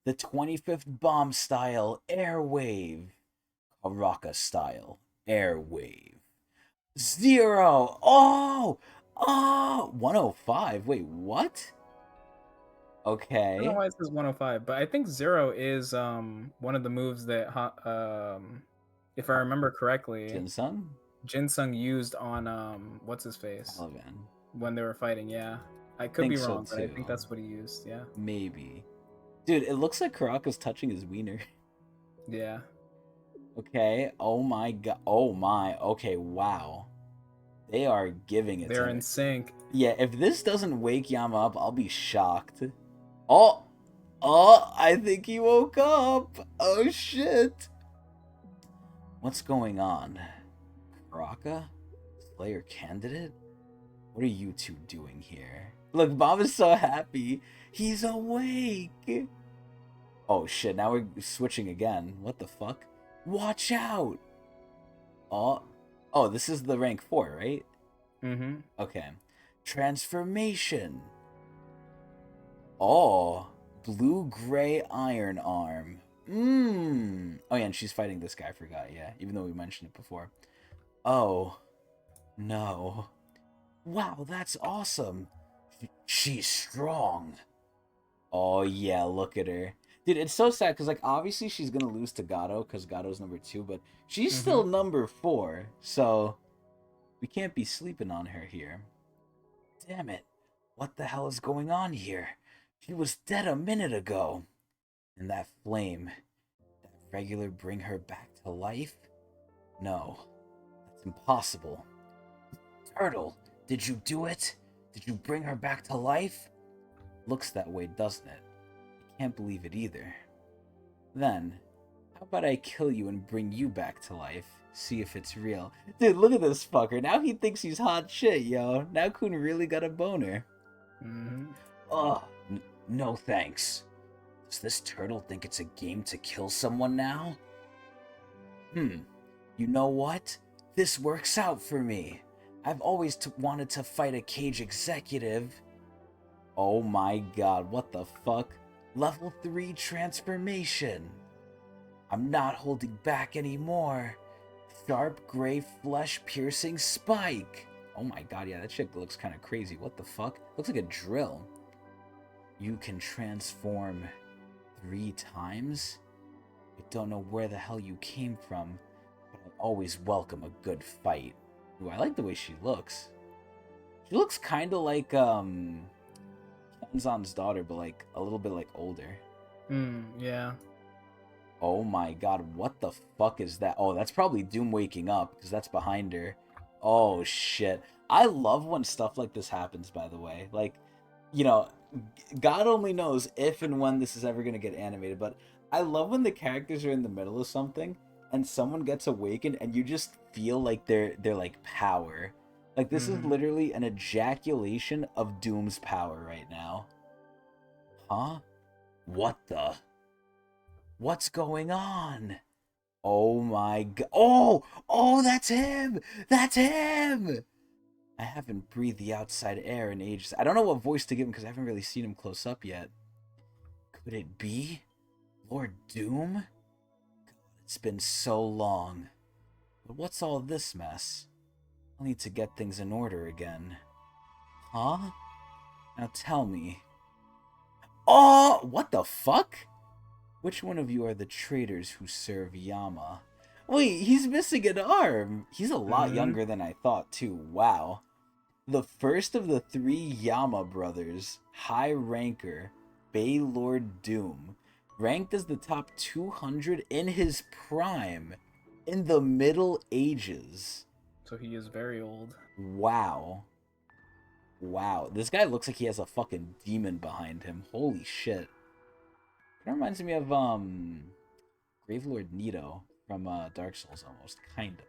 The 25th bomb style airwave. Karaka style airwave. 0. Oh! Oh! 105. Wait, what? I don't know Okay. why it says 105, but I think zero is one of the moves that if I remember correctly, Jinsung? Jinsung used on what's his face Caliban. when they were fighting. Yeah, I could be Think so wrong, but I too. think that's what he used. Yeah, Maybe. Dude, it looks like Karaka's touching his wiener. yeah. Okay. Oh my god. Oh my. Okay, wow. They are giving it They're to in me. sync. Yeah, if this doesn't wake Yama up, I'll be shocked. Oh! Oh, I think he woke up. Oh shit. What's going on? Karaka? Slayer candidate? What are you two doing here? Look, Bob is so happy. He's awake. Oh shit, now we're switching again. What the fuck? Watch out! Oh, oh, this is the rank 4, right? Mm-hmm. Okay. Transformation. Oh, blue-gray iron arm. Mmm. Oh yeah, and she's fighting this guy, I forgot, yeah. Even though we mentioned it before. Oh, no. Wow, that's awesome. She's strong. Oh yeah, look at her. Dude, it's so sad because like obviously she's gonna lose to Gato because Gato's number 2, but she's Mm-hmm. still number 4, so we can't be sleeping on her here. Damn it. What the hell is going on here? She was dead a minute ago. And that flame, that regular bring her back to life? No, that's impossible. Turtle, did you do it? Did you bring her back to life? Looks that way, doesn't it? I can't believe it either. Then, how about I kill you and bring you back to life? See if it's real. Dude, look at this fucker. Now he thinks he's hot shit, yo. Now Kun really got a boner. Mm-hmm. Ugh, no thanks. Does this turtle think it's a game to kill someone now? You know what? This works out for me. I've always wanted to fight a cage executive. Oh my god, what the fuck? Level 3 transformation. I'm not holding back anymore. Sharp gray flesh piercing spike. Oh my god, yeah, that shit looks kind of crazy. What the fuck? Looks like a drill. You can transform 3 times? I don't know where the hell you came from, but I always welcome a good fight. Ooh, I like the way she looks. She looks kind of like, Kenzan's daughter, but like, a little bit like older. Yeah. Oh my god, what the fuck is that? Oh, that's probably Doom waking up, because that's behind her. Oh shit. I love when stuff like this happens, by the way. Like, you know, God only knows if and when this is ever going to get animated, but I love when the characters are in the middle of something, and someone gets awakened, and you just feel like they're like power. Like this is Mm-hmm. literally an ejaculation of Doom's power right now. Huh? What the? What's going on? Oh my god. Oh, that's him! That's him! I haven't breathed the outside air in ages. I don't know what voice to give him because I haven't really seen him close up yet. Could it be Lord Doom? God, it's been so long. But what's all this mess? I'll need to get things in order again. Huh? Now tell me. Oh, what the fuck? Which one of you are the traitors who serve Yama? Wait, he's missing an arm. He's a lot Mm-hmm. younger than I thought, too. Wow. The first of the three Yama brothers, high ranker, Bay Lord Doom, ranked as the top 200 in his prime in the Middle Ages. So he is very old. Wow. Wow. This guy looks like he has a fucking demon behind him. Holy shit. It reminds me of Gravelord Nito from Dark Souls almost, kind of.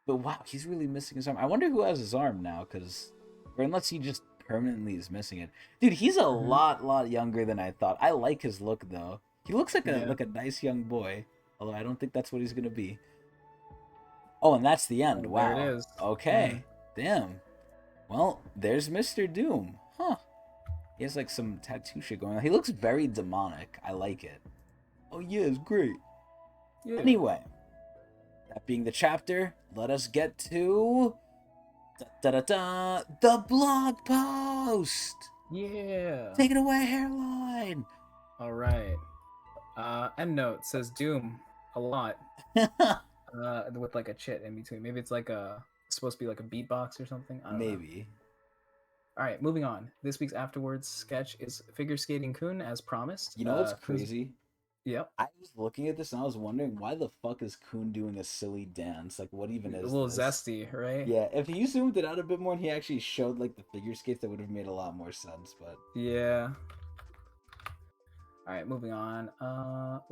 But wow, he's really missing his arm. I wonder who has his arm now, because or unless he just permanently is missing it. Dude, he's a Mm-hmm. lot younger than I thought. I like his look though. He looks like Yeah. a nice young boy. Although I don't think that's what he's gonna be. Oh, and that's the end. Oh, there it Wow. is. Okay. Damn. Well, there's Mr. Doom. Huh. He has like some tattoo shit going on. He looks very demonic. I like it. Oh yeah, it's great. Yeah. Anyway, that being the chapter, let us get to the blog post. Yeah. Take it away, hairline. All right. End note says Doom a lot. With like a chit in between. Maybe it's like supposed to be like a beatbox or something. I don't know. Maybe. All right, moving on. This week's afterwards sketch is figure skating Kun as promised. You know what's Kun's- crazy? Yep. I was looking at this and I was wondering why the fuck is Kun doing a silly dance? Like, what even A is little this? zesty, right? Yeah, if he zoomed it out a bit more and he actually showed like the figure skates, that would have made a lot more sense. But Yeah. All right, moving on.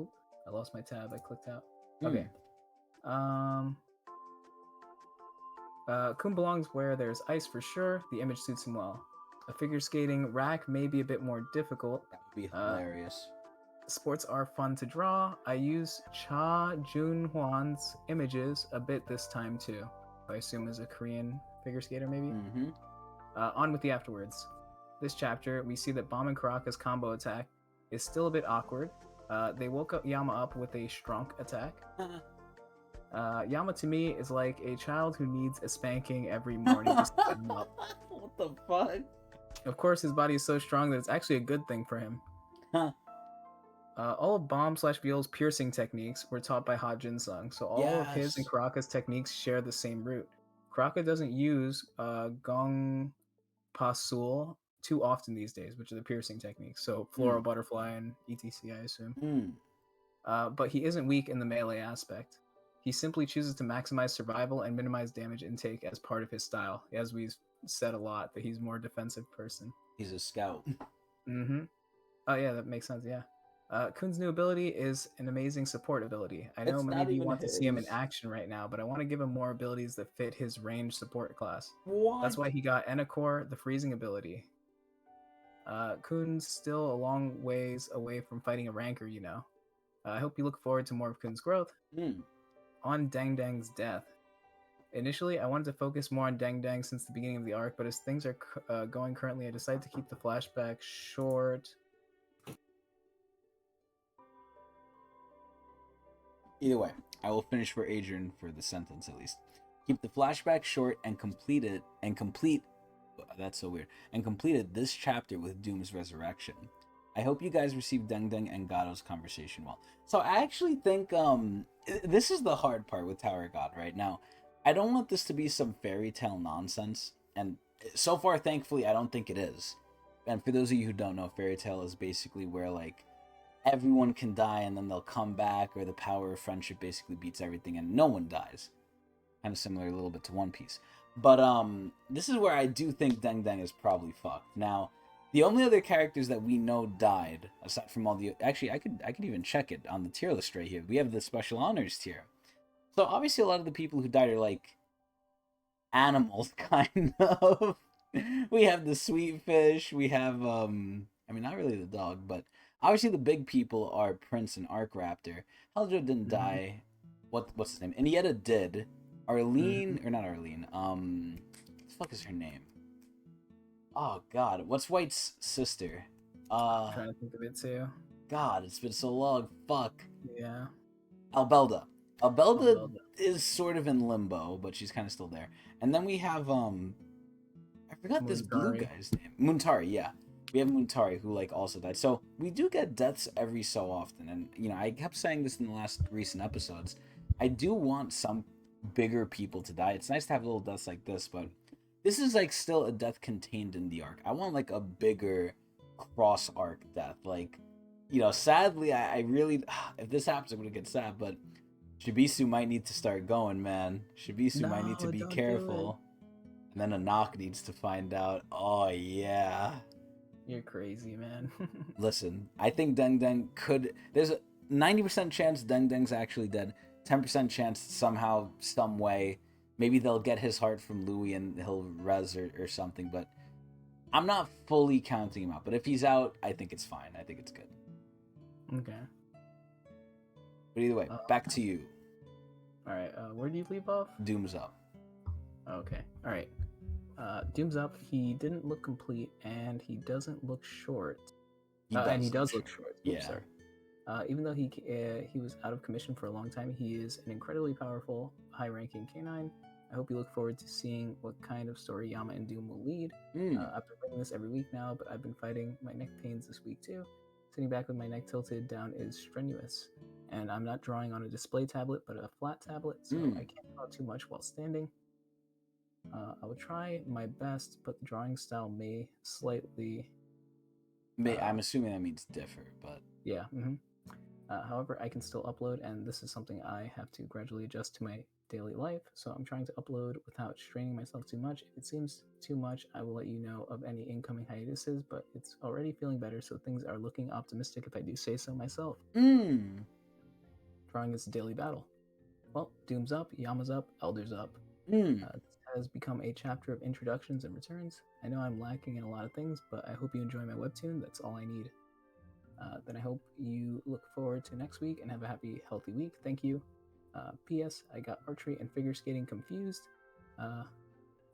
Oop, I lost my tab. I clicked out. Okay. Kun belongs where there's ice for sure. The image suits him well. A figure skating rack may be a bit more difficult. that would be hilarious. Sports are fun to draw. I use Cha Junhwan's images a bit this time too. I assume is a Korean figure skater maybe. Mm-hmm. On with the afterwards. This chapter, we see that Bomb and Karaka's combo attack is still a bit awkward. They woke up Yama up with a strong attack. Yama to me is like a child who needs a spanking every morning to set him up. What the fuck? Of course, his body is so strong that it's actually a good thing for him. Huh. All of Bomb/Viol's piercing techniques were taught by Ha Jin-sung, so all of his and Yes. Karaka's techniques share the same root. Karaka doesn't use Gong Pasul too often these days, which are the piercing techniques. So floral butterfly and etc. I assume. But he isn't weak in the melee aspect. He simply chooses to maximize survival and minimize damage intake as part of his style. As we've said a lot, that he's a more defensive person. He's a scout. Mm-hmm. Oh yeah, that makes sense. Yeah. Kun's new ability is an amazing support ability. I know It's many not of you even want to see him in his. action right now, but I want to give him more abilities that fit his range support class. What? That's why he got Enakor, the freezing ability. Kun's still a long ways away from fighting a ranker, you know. I hope you look forward to more of Kun's growth. On Dang Dang's death. Initially, I wanted to focus more on Dang Dang since the beginning of the arc, but as things are going currently, I decided to keep the flashback short. Either way, I will finish for Adrian for the sentence at least. Keep the flashback short and complete that's so weird. And completed this chapter with Doom's resurrection. I hope you guys received Deng Deng and Gato's conversation well. So I actually think this is the hard part with Tower of God right now. I don't want this to be some fairy tale nonsense, and so far, thankfully, I don't think it is. And for those of you who don't know, fairy tale is basically where like everyone can die and then they'll come back, or the power of friendship basically beats everything and no one dies. Kind of similar a little bit to One Piece. But this is where I do think Deng Deng is probably fucked. Now, the only other characters that we know died, aside from all the... Actually, I could even check it on the tier list right here. We have the Special Honors tier. So obviously a lot of the people who died are like animals, kind of. We have the sweet fish. We have I mean, not really the dog, but obviously the big people are Prince and Arkraptor. Heljo didn't Mm-hmm. die. What's his name? Indietta did. Arlene, Mm-hmm. or not Arlene? What the fuck is her name? Oh God, what's White's sister? Uh, Trying to think of it too. God, it's been so long. Fuck. Yeah. Albelda. Oh, Albelda well done. is sort of in limbo, but she's kind of still there. And then we have I forgot this blue Muntari. guy's name. Muntari, yeah. We have Muntari who like also died. So we do get deaths every so often, and you know I kept saying this in the last recent episodes. I do want some bigger people to die. It's nice to have little deaths like this, but this is like still a death contained in the arc. I want like a bigger cross arc death. Like, you know, sadly, I really if this happens, I'm gonna get sad. But Shibisu might need to start going, man. Shibisu might need to No, be don't do it. careful. And then Anak needs to find out. Oh yeah. You're crazy, man. Listen, I think Deng Deng could. There's a 90% chance Deng Deng's actually dead. 10% chance somehow, some way, maybe they'll get his heart from Louis and he'll res or something. But I'm not fully counting him out. But if he's out, I think it's fine. I think it's good. Okay. But either way, Uh, back to you. all right. Where do you leave off? Doom's up. Okay. All right. Doom's up. He didn't look complete, and he doesn't look short. And he does look short. Oops, Yeah. sorry. Even though he was out of commission for a long time, he is an incredibly powerful, high-ranking canine. I hope you look forward to seeing what kind of story Yama and Doom will lead. I've been bringing this every week now, but I've been fighting my neck pains this week too. Sitting back with my neck tilted down is strenuous, and I'm not drawing on a display tablet, but a flat tablet, so I can't draw too much while standing. I will try my best, but the drawing style may slightly. I'm assuming that means differ, but Yeah. Mm-hmm. However, I can still upload, and this is something I have to gradually adjust to my daily life. So I'm trying to upload without straining myself too much. If it seems too much, I will let you know of any incoming hiatuses, but it's already feeling better, so things are looking optimistic if I do say so myself. Drawing is a daily battle. Well, Doom's up, Yama's up, Elder's up. This has become a chapter of introductions and returns. I know I'm lacking in a lot of things, but I hope you enjoy my webtoon. That's all I need. Then I hope you look forward to next week and have a happy, healthy week. Thank you. P.S. I got archery and figure skating confused.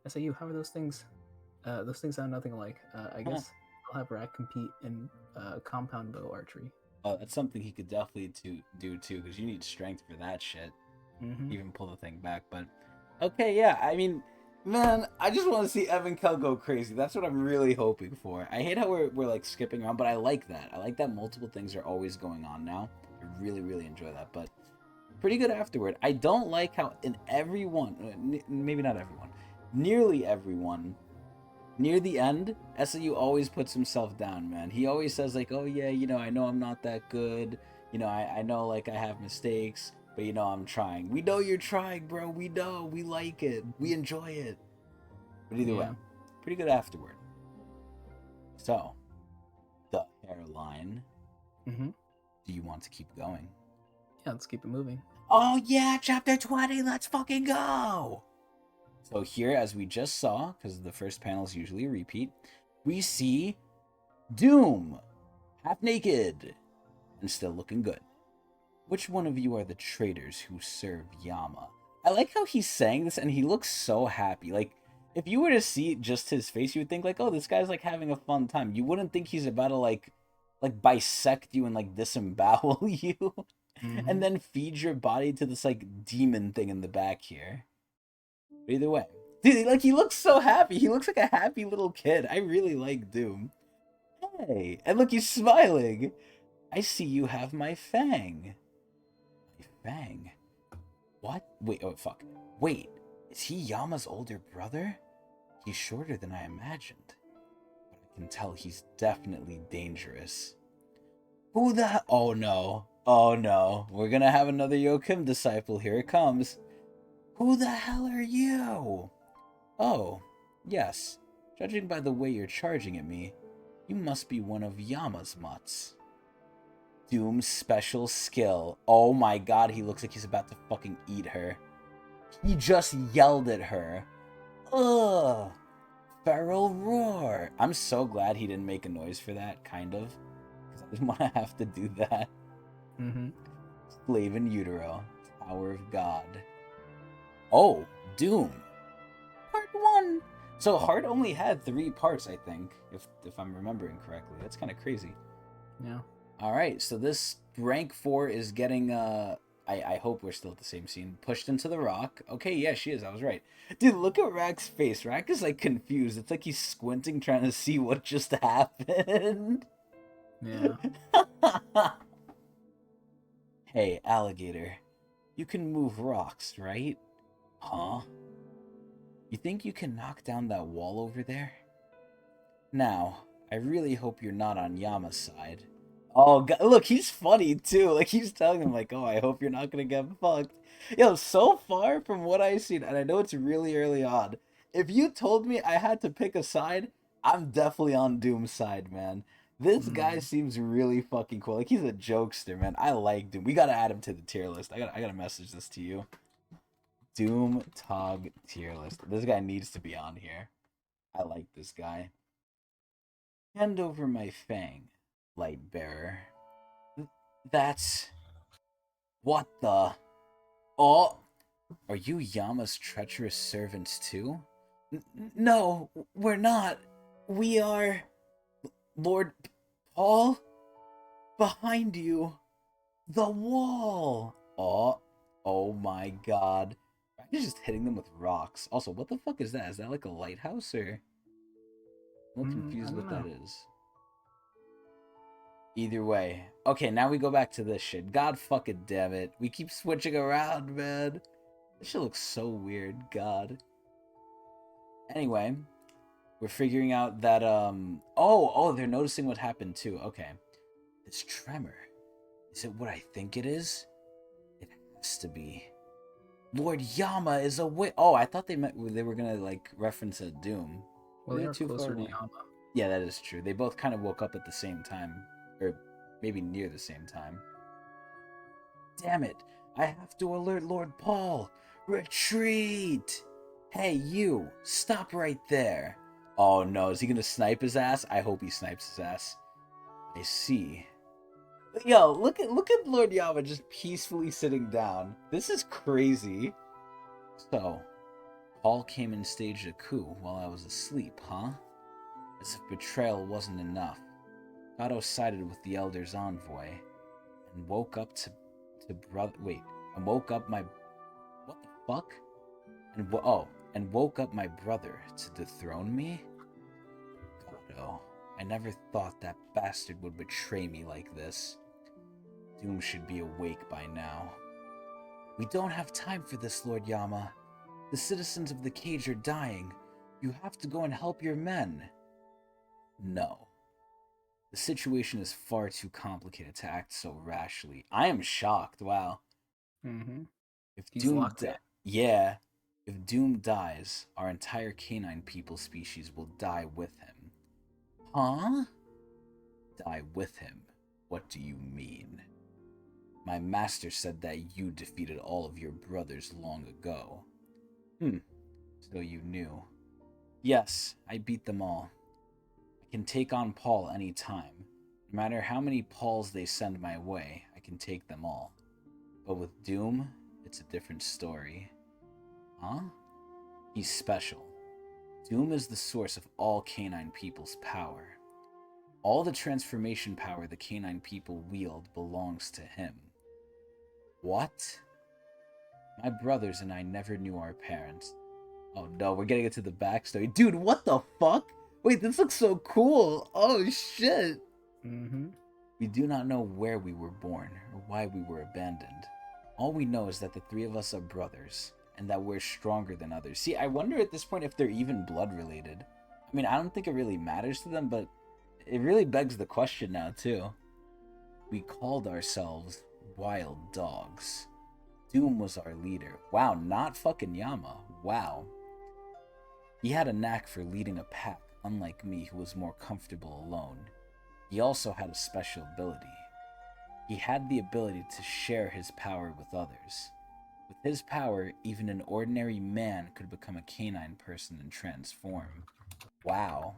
SAU, how are those things? Those things sound nothing alike. I guess I'll have Rack compete in compound bow archery. Oh, that's something he could definitely do too, because you need strength for that shit. Mm-hmm. Even pull the thing back. But okay, yeah. I mean, man, I just want to see Evan Kell go crazy. That's what I'm really hoping for. I hate how we're like skipping around, but I like that. I like that multiple things are always going on now. I really enjoy that. But pretty good afterward. I don't like how in everyone, maybe not everyone, nearly everyone, near the end, SAU always puts himself down, man. He always says like, oh yeah, you know, I know I'm not that good. You know, I know like I have mistakes, but you know I'm trying. We know you're trying, bro. We know. We like it. We enjoy it. But either way, pretty good afterward. So, the hairline. Mm-hmm. Do you want to keep going? Yeah, let's keep it moving. Oh yeah, chapter 20. Let's fucking go. So here, as we just saw, because the first panel is usually a repeat, we see Doom, half naked, and still looking good. Which one of you are the traitors who serve Yama? I like how he's saying this, and he looks so happy. Like, if you were to see just his face, you would think, like, oh, this guy's, like, having a fun time. You wouldn't think he's about to, like bisect you and, like, disembowel you. And then feed your body to this, like, demon thing in the back here. But either way. Dude, like, he looks so happy. He looks like a happy little kid. I really like Doom. Hey, and look, he's smiling. I see you have my fang. My fang? What? Wait, oh, fuck. Wait, is he Yama's older brother? He's shorter than I imagined. But I can tell he's definitely dangerous. Who the... Oh, no. Oh, no. We're gonna have another Yokim disciple. Here it comes. Who the hell are you? Oh, yes. Judging by the way you're charging at me, you must be one of Yama's mutts. Doom's special skill. Oh my god, he looks like he's about to fucking eat her. He just yelled at her. Ugh. Feral roar. I'm so glad he didn't make a noise for that, kind of. Because I didn't want to have to do that. Mm-hmm. Slave in Utero. Tower of God. Oh, Doom. Part 1. So Heart only had 3 parts, I think, if I'm remembering correctly. That's kind of crazy. Yeah. Alright, so this rank 4 is getting, I hope we're still at the same scene. Pushed into the rock. Okay, yeah, she is. I was right. Dude, look at Rack's face. Rack is, like, confused. It's like he's squinting trying to see what just happened. Yeah. Hey, alligator. You can move rocks, right? Huh? You think you can knock down that wall over there? Now, I really hope you're not on Yama's side. Oh, God, look, he's funny too. Like, he's telling him, like, oh, I hope you're not gonna get fucked. Yo, so far from what I've seen, and I know it's really early on, if you told me I had to pick a side, I'm definitely on Doom's side, man. This guy seems really fucking cool. Like, he's a jokester, man. I like Doom. We gotta add him to the tier list. I gotta message this to you. Doom Tog tier list. This guy needs to be on here. I like this guy. Hand over my fang, light bearer. That's... What the... Oh! Are you Yama's treacherous servants too? No, we're not. We are... Lord Paul? Behind you. The wall! Oh my god. I'm just hitting them with rocks. Also, what the fuck is that? Is that like a lighthouse or... I'm confused what that is. Either way. Okay, now we go back to this shit. God fucking damn it. We keep switching around, man. This shit looks so weird. God. Anyway, we're figuring out that, Oh, they're noticing what happened too. Okay. This tremor. Is it what I think it is? It has to be. Lord Yama is away. Oh, I thought they were gonna, like, reference a Doom. Well, they are closer to Yama. Yeah, that is true. They both kind of woke up at the same time. Or maybe near the same time. Damn it! I have to alert Lord Paul! Retreat! Hey, you! Stop right there! Oh no, is he gonna snipe his ass? I hope he snipes his ass. I see. Yo, look at Lord Yama just peacefully sitting down. This is crazy. So, Paul came and staged a coup while I was asleep, huh? As if betrayal wasn't enough. Otto sided with the Elder's envoy and woke up to brother. Wait, and woke up my. What the fuck? And woke up my brother to dethrone me? Otto, I never thought that bastard would betray me like this. Doom should be awake by now. We don't have time for this, Lord Yama. The citizens of the cage are dying. You have to go and help your men. No. The situation is far too complicated to act so rashly. I am shocked. Wow. Mm-hmm. If He's Doom locked in. Yeah. If Doom dies, our entire canine people species will die with him. Huh? Die with him? What do you mean? My master said that you defeated all of your brothers long ago. So you knew. Yes, I beat them all. I can take on Paul any time. No matter how many Pauls they send my way, I can take them all. But with Doom, it's a different story. Huh? He's special. Doom is the source of all canine people's power. All the transformation power the canine people wield belongs to him. What? My brothers and I never knew our parents. Oh no, we're getting into the backstory. Dude, what the fuck? Wait, this looks so cool. Oh shit. Mm-hmm. We do not know where we were born or why we were abandoned. All we know is that the 3 of us are brothers and that we're stronger than others. See, I wonder at this point if they're even blood related. I mean, I don't think it really matters to them, but it really begs the question now too. We called ourselves Wild Dogs. Doom was our leader. Wow, not fucking Yama. Wow. He had a knack for leading a pack, unlike me who was more comfortable alone. He also had a special ability. He had the ability to share his power with others. With his power, even an ordinary man could become a canine person and transform. Wow.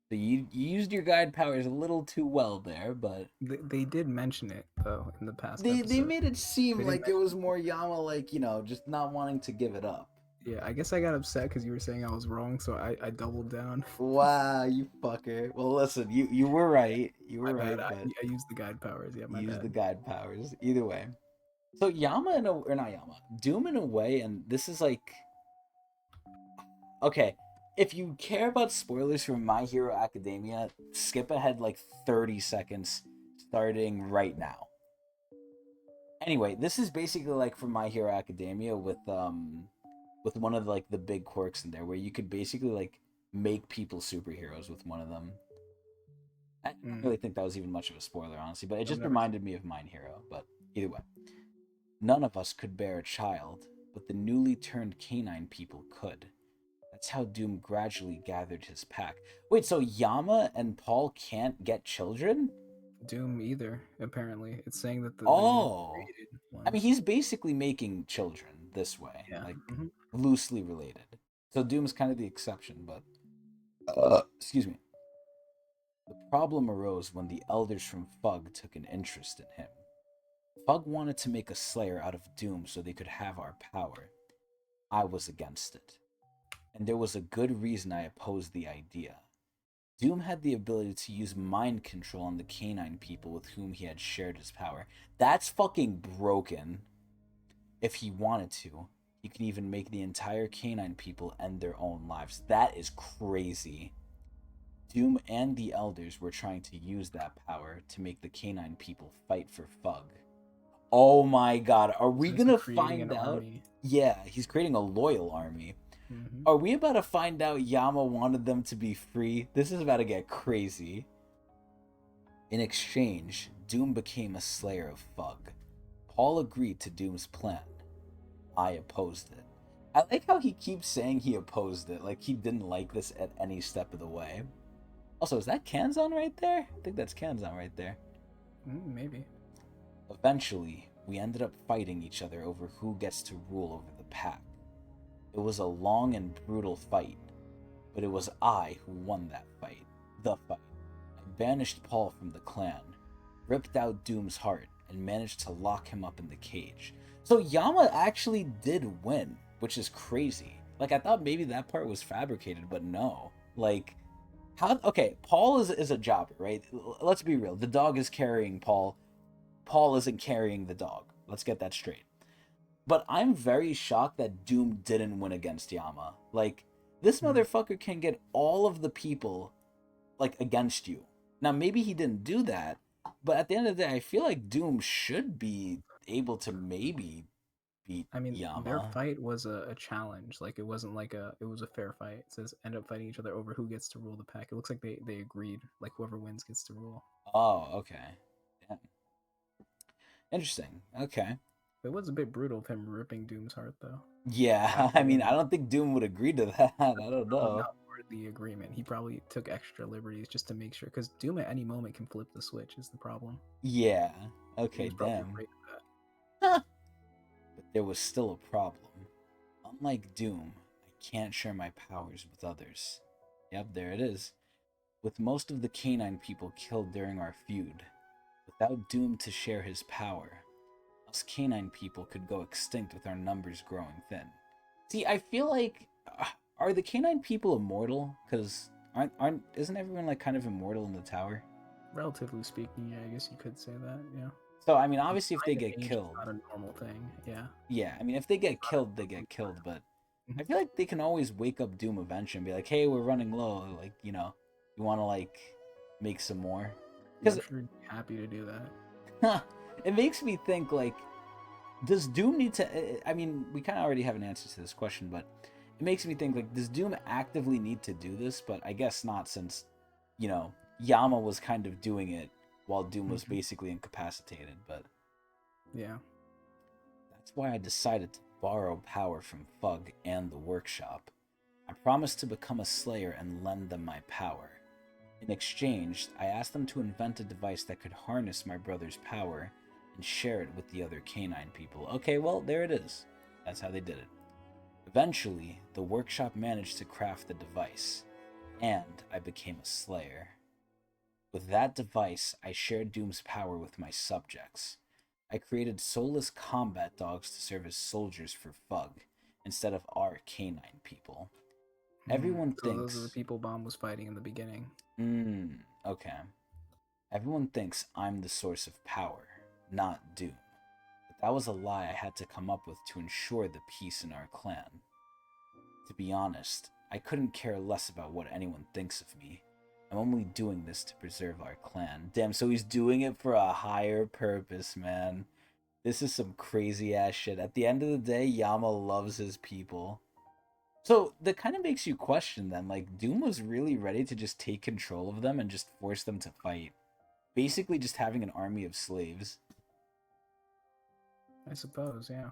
So you used your guide powers a little too well there, but They did mention it though in the past they episode. made it seem They did like it mention was more Yama, like, just not wanting to give it up. Yeah, I guess I got upset because you were saying I was wrong, so I doubled down. Wow, you fucker. Well, listen, you were right. You My were bad. right, but I used the guide powers. Yeah, my you used the bad. guide powers. Either way. So Yama or not Yama, Doom in a way, and this is like, okay, if you care about spoilers from My Hero Academia, skip ahead like 30 seconds starting right now. Anyway, this is basically like from My Hero Academia with one of like the big quirks in there where you could basically like make people superheroes with one of them. I don't really think that was even much of a spoiler, honestly, but it I've just never seen. reminded me of Mine Hero. But either way, none of us could bear a child, but the newly turned canine people could. That's how Doom gradually gathered his pack. Wait, so Yama and Paul can't get children? Doom either. Apparently, it's saying that the new Oh. created I mean, ones. he's basically making children this way, Yeah. like Hmm. loosely related. So Doom's kind of the exception, but excuse me. The problem arose when the elders from Fug took an interest in him. Fug wanted to make a Slayer out of Doom so they could have our power. I was against it. And there was a good reason I opposed the idea. Doom had the ability to use mind control on the canine people with whom he had shared his power. That's fucking broken. If he wanted to, he can even make the entire canine people end their own lives. That is crazy. Doom and the elders were trying to use that power to make the canine people fight for Fug. Oh my god, are we So is he gonna creating an find out? army? Yeah, he's creating a loyal army. Hmm. Are we about to find out Yama wanted them to be free? This is about to get crazy. In exchange, Doom became a slayer of Fug. Paul agreed to Doom's plan. I opposed it. I like how he keeps saying he opposed it, like he didn't like this at any step of the way. Also, is that Kanzan right there? I think that's Kanzan right there. Maybe. Eventually, we ended up fighting each other over who gets to rule over the pack. It was a long and brutal fight, but it was I who won that fight. The fight. I banished Paul from the clan, ripped out Doom's heart, and managed to lock him up in the cage. So Yama actually did win, which is crazy. Like, I thought maybe that part was fabricated, but no. Like, how? Okay, Paul is a jobber, right? Let's be real. The dog is carrying Paul. Paul isn't carrying the dog. Let's get that straight. But I'm very shocked that Doom didn't win against Yama. Like, this Mm. motherfucker can get all of the people, like, against you. Now, maybe he didn't do that, but at the end of the day, I feel like Doom should be able to maybe beat I mean, their Yama. fight was a challenge. Like it wasn't like it was a fair fight. It says end up fighting each other over who gets to rule the pack. It looks like they agreed. Like whoever wins gets to rule. Oh, okay. Damn. Interesting. Okay. It was a bit brutal of him ripping Doom's heart though. Yeah, After I mean, winning. I don't think Doom would agree to that. I don't Probably know. not part of the agreement. He probably took extra liberties just to make sure, because Doom at any moment can flip the switch. Is the problem? Yeah. He Okay, was probably damn. afraid of that. Huh. But there was still a problem. Unlike Doom, I can't share my powers with others. Yep, there it is. With most of the canine people killed during our feud, without Doom to share his power, us canine people could go extinct with our numbers growing thin. See, I feel like are the canine people immortal? Because aren't isn't everyone like kind of immortal in the tower? Relatively speaking, yeah, I guess you could say that. Yeah. So I mean, Like, obviously, if they time get age is killed, not a normal thing. Yeah. yeah. I mean, if they get killed, they get killed. But I Mhm. feel like they can always wake up Doom eventually and be like, "Hey, we're running low. Like, you want to like make some more?" Yeah, I'm Because sure he'd be happy to do that. it makes me think like, does Doom need to? I mean, we kind of already have an answer to this question, but it makes me think like, does Doom actively need to do this? But I guess not, since Yama was kind of doing it while Doom was Mhm. basically incapacitated. But Yeah. that's why I decided to borrow power from Fug and the workshop. I promised to become a slayer and lend them my power. In exchange, I asked them to invent a device that could harness my brother's power and share it with the other canine people. Okay, well, there it is. That's how they did it. Eventually, the workshop managed to craft the device, and I became a slayer. With that device, I shared Doom's power with my subjects. I created soulless combat dogs to serve as soldiers for Fug, instead of our canine people. Everyone So those are the thinks, people Bomb was fighting in the beginning. okay. Everyone thinks I'm the source of power, not Doom. But that was a lie I had to come up with to ensure the peace in our clan. To be honest, I couldn't care less about what anyone thinks of me. I'm only doing this to preserve our clan. Damn, so he's doing it for a higher purpose, man. This is some crazy ass shit. At the end of the day, Yama loves his people. So that kind of makes you question then, like, Doom was really ready to just take control of them and just force them to fight. Basically just having an army of slaves. I suppose, yeah.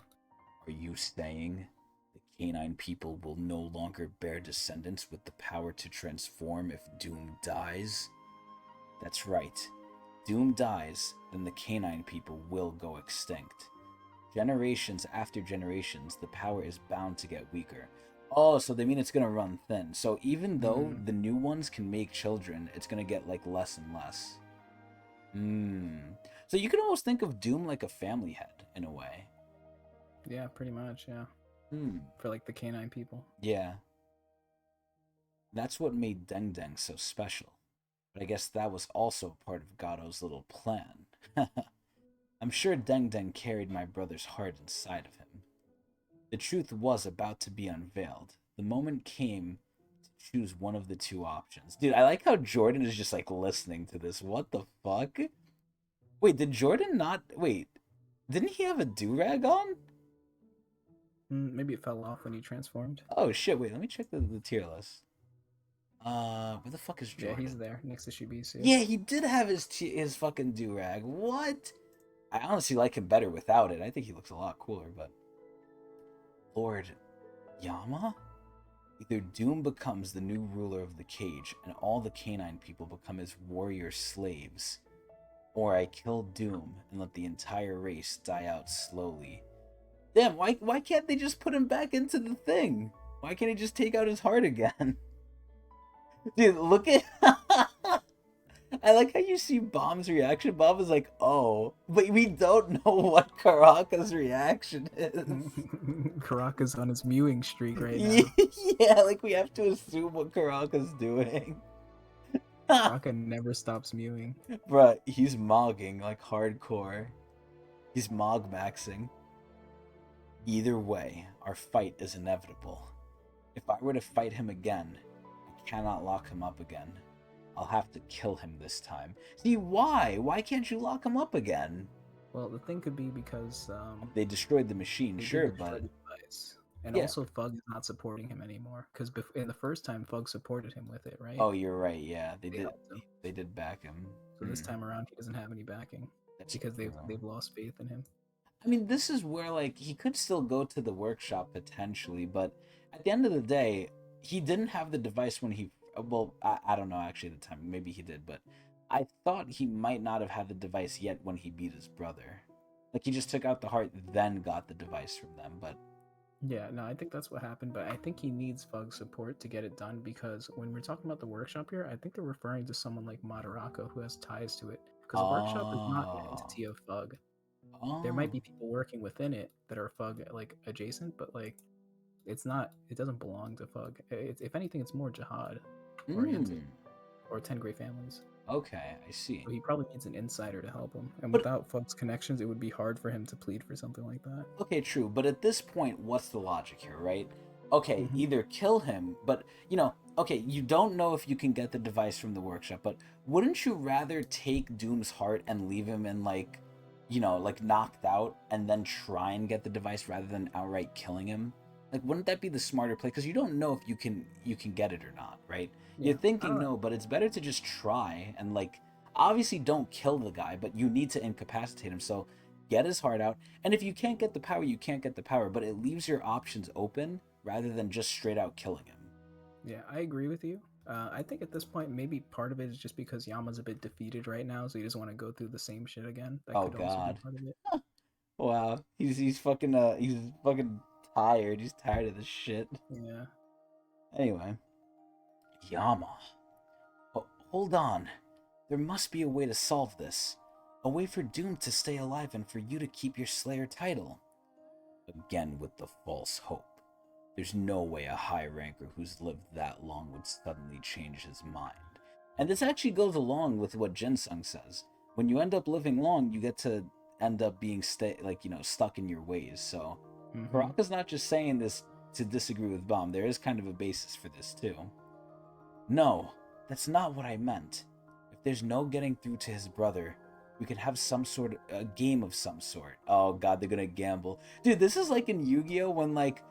Are you saying the canine people will no longer bear descendants with the power to transform if Doom dies? That's right. Doom dies, then the canine people will go extinct. Generations after generations, the power is bound to get weaker. Oh, so they mean it's gonna run thin. So even though the new ones can make children, it's gonna get like less and less. So you can almost think of Doom like a family head in a way. Yeah, pretty much, yeah. For like the canine people. Yeah. That's what made Deng Deng so special. But I guess that was also part of Gado's little plan. I'm sure Deng Deng carried my brother's heart inside of him. The truth was about to be unveiled. The moment came to choose one of the two options. Dude, I like how Jordan is just like listening to this. What the fuck? Wait, did Jordan not... Wait, didn't he have a do-rag on? Maybe it fell off when he transformed. Oh shit, wait, let me check the tier list. Where the fuck is Jordan? Yeah, he's there next to Shibisu. Yeah, he did have his fucking do-rag. What? I honestly like him better without it. I think he looks a lot cooler, but... Lord Yama? Either Doom becomes the new ruler of the cage and all the canine people become his warrior slaves, or I kill Doom and let the entire race die out slowly. Damn, why can't they just put him back into the thing? Why can't he just take out his heart again? Dude, look at... I like how you see Bomb's reaction. Bomb is like, oh, but we don't know what Karaka's reaction is. Karaka's on his mewing streak right now. Yeah, like we have to assume what Karaka's doing. Karaka never stops mewing. Bruh, he's mogging like hardcore. He's mog maxing. Either way, our fight is inevitable. If I were to fight him again, I cannot lock him up again. I'll have to kill him this time. See, why? Why can't you lock him up again? Well, the thing could be because they destroyed the machine, sure, but... And yeah. Also, Fug is not supporting him anymore, because in the first time, Fug supported him with it, right? Oh, you're right, yeah. They did back him. So this time around, he doesn't have any backing. That's because they've lost faith in him. I mean, this is where, like, he could still go to the workshop, potentially, but at the end of the day, he didn't have the device when he... Well, I don't know, actually, at the time. Maybe he did, but I thought he might not have had the device yet when he beat his brother. Like, he just took out the heart, then got the device from them, but... Yeah, no, I think that's what happened, but I think he needs Fug's support to get it done, because when we're talking about the workshop here, I think they're referring to someone like Madarako who has ties to it, because the workshop is not an entity of Fug. There might be people working within it that are Fug, like, adjacent, but, like, it doesn't belong to Fug. If anything, it's more Jihad oriented, or 10 Great Families. Okay, I see. So he probably needs an insider to help him, and without Fug's connections, it would be hard for him to plead for something like that. Okay, true, but at this point, what's the logic here, right? Okay, either kill him, but, okay, you don't know if you can get the device from the workshop, but wouldn't you rather take Doom's heart and leave him in, like, like knocked out, and then try and get the device rather than outright killing him? Like, wouldn't that be the smarter play? Because you don't know if you can get it or not, right? Yeah, you're thinking no, but it's better to just try and, like, obviously don't kill the guy, but you need to incapacitate him. So get his heart out, and if you can't get the power, you can't get the power, but it leaves your options open rather than just straight out killing him. Yeah, I agree with you. I think at this point, maybe part of it is just because Yama's a bit defeated right now, so he doesn't want to go through the same shit again. That Oh could also be God. part of it. Wow. He's fucking tired. He's tired of this shit. Yeah. Anyway, Yama. Oh, hold on. There must be a way to solve this. A way for Doom to stay alive and for you to keep your Slayer title. Again with the false hope. There's no way a high ranker who's lived that long would suddenly change his mind. And this actually goes along with what Jinsung says. When you end up living long, you get to end up being stuck in your ways. So Mm-hmm. Baraka's not just saying this to disagree with Bomb. There is kind of a basis for this too. No, that's not what I meant. If there's no getting through to his brother, we could have some sort of a game of some sort. Oh god, they're gonna gamble. Dude, this is like in Yu-Gi-Oh! When like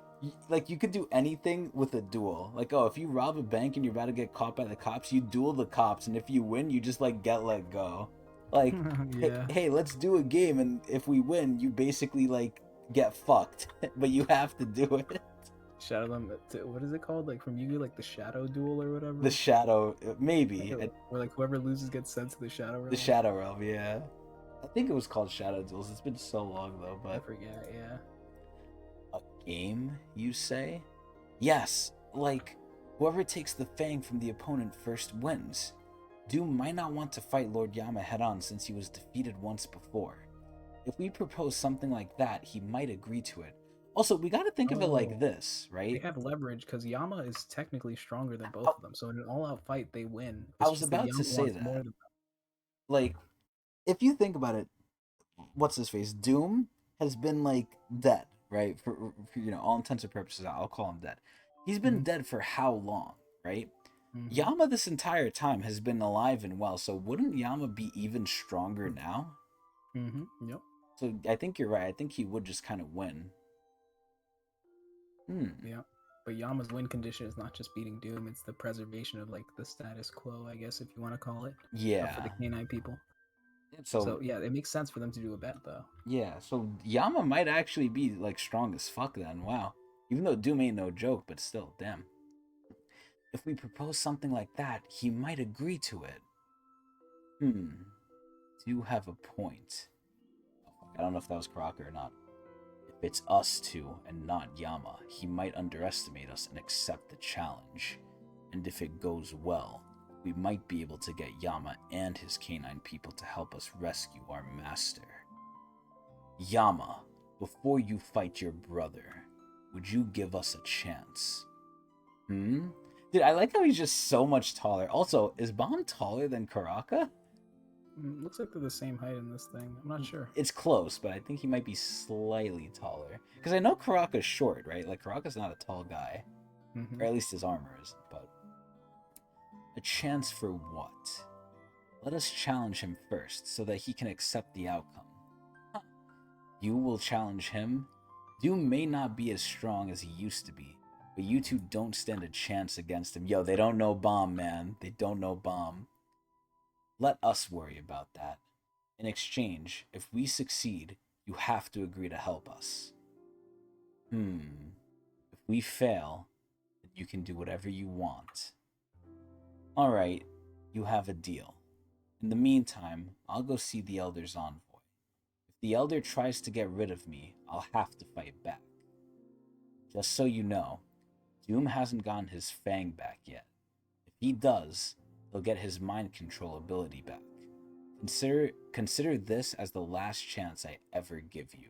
you could do anything with a duel. Like, oh, if you rob a bank and you're about to get caught by the cops, you duel the cops, and if you win, you just like get let go. Like, Yeah. hey, let's do a game, and if we win, you basically like get fucked, but you have to do it. Shadow them. What is it called? Like from Yu-Gi, like the Shadow Duel or The whatever. shadow, Like, maybe where like whoever loses gets sent to the Shadow the Realm. shadow realm, yeah. I think it was called Shadow Duels. It's been so long though, I but forget. Yeah. a game, you say? Yes, like whoever takes the fang from the opponent first wins. Doom might not want to fight Lord Yama head on since he was defeated once before. If we propose something like that, he might agree to it. Also, we gotta think of it like Oh, this, they right? have leverage because Yama is technically stronger than I, both of them. So in an all-out fight, they win. I It's was just that about to Yama say wants more that. than Like, if you think about it, what's his face? Doom has been like dead, right? For all intents and purposes, I'll call him dead. He's been them. dead for how long, right? Mm-hmm. Yama this entire time has been alive and well, so wouldn't Yama be even stronger now? Mm-hmm. Yep. So I think you're right. I think he would just kind of win. Hmm. Yep. But Yama's win condition is not just beating Doom; it's the preservation of like the status quo, I guess, if you want to call it, for the Yeah. K9 people. So So yeah, it makes sense for them to do a bet though. yeah. So Yama might actually be like strong as fuck then. Wow. Even though Doom ain't no joke, but still, damn. If we propose something like that, he might agree to it. Hmm. Do have a point. Oh, fuck, I don't know if that was Crocker or not. If it's us two and not Yama, he might underestimate us and accept the challenge. And if it goes well, we might be able to get Yama and his canine people to help us rescue our master. Yama, before you fight your brother, would you give us a chance? Hmm? Dude, I like how he's just so much taller. Also, is Bomb taller than Karaka? Looks like they're the same height in this thing. I'm not sure. It's close, but I think he might be slightly taller. Because I know Karaka's short, right? Like, Karaka's not a tall guy. Mm-hmm. Or at least his armor isn't, but... A chance for what? Let us challenge him first, so that he can accept the outcome. Huh. You will challenge him? Doom may not be as strong as he used to be, but you two don't stand a chance against him. Yo, they don't know Bomb, man. They don't know Bomb. Let us worry about that. In exchange, if we succeed, you have to agree to help us. If we fail, then you can do whatever you want. Alright, you have a deal. In the meantime, I'll go see the Elder's envoy. If the Elder tries to get rid of me, I'll have to fight back. Just so you know, Doom hasn't gotten his Fang back yet. If he does, he'll get his mind control ability back. Consider this as the last chance I ever give you.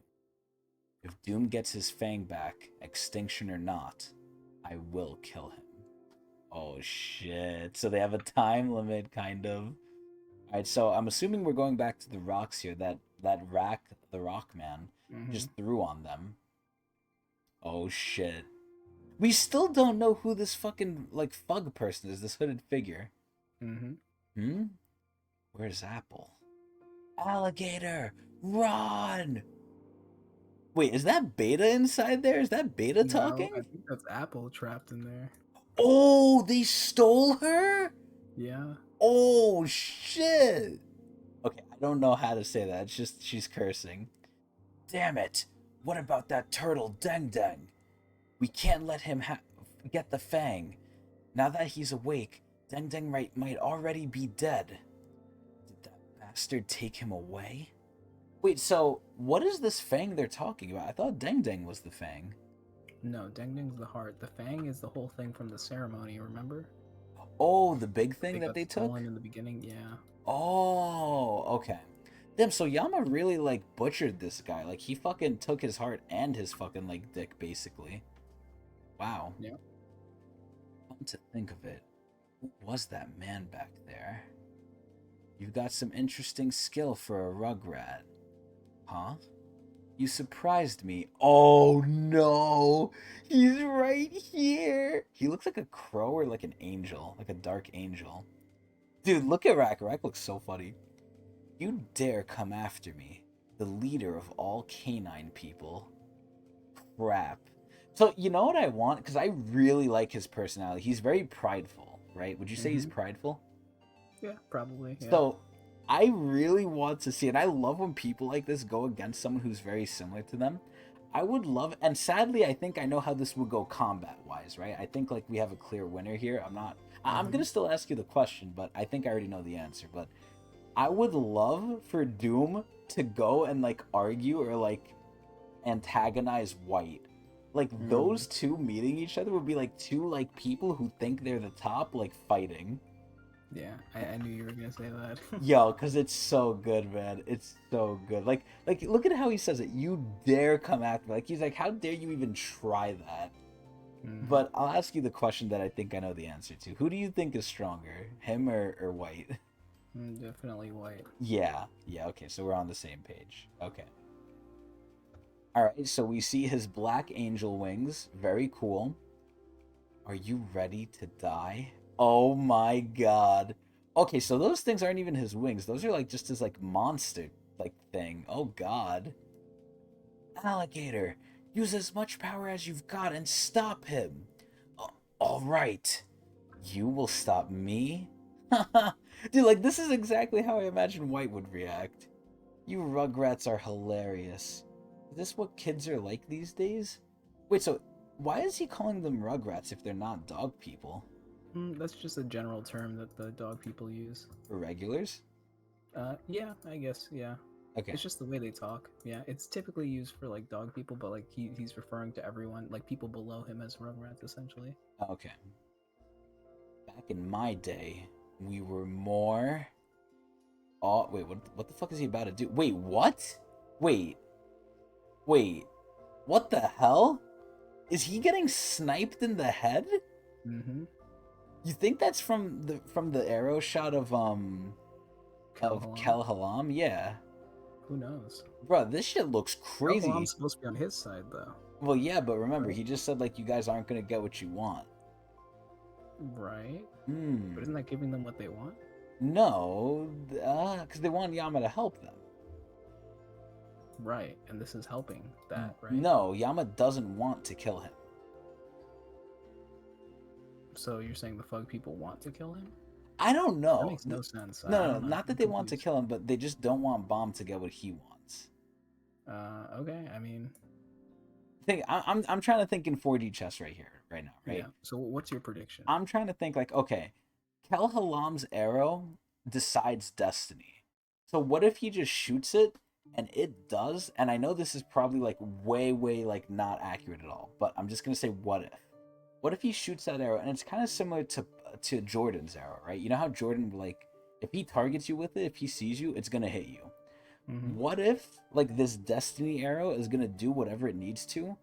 If Doom gets his Fang back, extinction or not, I will kill him. Oh shit. So they have a time limit, kind of. Alright, so I'm assuming we're going back to the rocks here that rack the rock man Mm-hmm. just threw on them. Oh shit. We still don't know who this fucking like fug person is, this hooded figure. Mm-hmm. Hmm? Where's Apple? Alligator! Run! Wait, is that Beta inside there? Is that Beta No, I talking? think that's Apple trapped in there. Oh, they stole her? Yeah. Oh shit! Okay, I don't know how to say that. It's just she's cursing. Damn it! What about that turtle Deng Deng? We can't let him get the fang. Now that he's awake, Deng Deng might already be dead. Did that bastard take him away? Wait, so what is this Fang they're talking about? I thought Deng Deng was the Fang. No, Deng Deng's the heart. The Fang is the whole thing from the ceremony, remember? Oh, the big thing They that got they took? stolen in the beginning, yeah. Oh, okay. Damn, so Yama really, like, butchered this guy. Like, he fucking took his heart and his fucking, like, dick, basically. Wow. Yeah. Come to think of it, who was that man back there? You've got some interesting skill for a rugrat. Huh? You surprised me. Oh no! He's right here! He looks like a crow or like an angel. Like a dark angel. Dude, look at Rack. Rack looks so funny. You dare come after me, the leader of all canine people. Crap. So, you know what I want? Because I really like his personality. He's very prideful, right? Would you say he's prideful? Yeah, probably, yeah. So, I really want to see, and I love when people like this go against someone who's very similar to them. I would love, and sadly, I think I know how this would go combat-wise, right? I think, like, we have a clear winner here. I'm gonna still ask you the question, but I think I already know the answer. But I would love for Doom to go and, like, argue or, like, antagonize White. Like, those two meeting each other would be, like, two, like, people who think they're the top, like, fighting. Yeah, I knew you were gonna say that. Yo, because it's so good, man. It's so good. Like, look at how he says it. You dare come after me. Like, he's like, how dare you even try that? But I'll ask you the question that I think I know the answer to. Who do you think is stronger, him or White? Definitely White. Yeah, okay, so we're on the same page. Okay. Alright, so we see his black angel wings. Very cool. Are you ready to die? Oh my god. Okay, so those things aren't even his wings. Those are like just his like monster like thing. Oh god. Alligator, use as much power as you've got and stop him. All right. You will stop me? Dude, like this is exactly how I imagine White would react. You rugrats are hilarious. Is this what kids are like these days? Wait, so why is he calling them rugrats if they're not dog people? That's just a general term that the dog people use. For regulars? Yeah, I guess, yeah. Okay. It's just the way they talk. Yeah, it's typically used for like dog people, but like he's referring to everyone, like people below him as rugrats, essentially. Okay. Back in my day, we were more. Oh wait, what the fuck is he about to do? Wait, what? Wait, what the hell? Is he getting sniped in the head? You think that's from the arrow shot of Kel Halam? Yeah. Who knows? Bro, this shit looks crazy. I'm supposed to be on his side though. Well, yeah, but remember, he just said like you guys aren't gonna get what you want. Right. But isn't that giving them what they want? No, because they want Yama to help them. Right, and this is helping that, right? No, Yama doesn't want to kill him. So you're saying the Fug people want to kill him? I don't know. That makes no sense. No, not that they want to kill him, but they just don't want Bomb to get what he wants. Okay. I mean, I'm trying to think in 4D chess right now, right? Yeah. So what's your prediction? I'm trying to think like, okay, Kel Halam's arrow decides destiny. So what if he just shoots it and it does? And I know this is probably like way like not accurate at all, but I'm just gonna say what if. What if he shoots that arrow and it's kind of similar to Jordan's arrow, right? You know how Jordan, like, if he targets you with it, if he sees you, it's gonna hit you. What if like this destiny arrow is gonna do whatever it needs to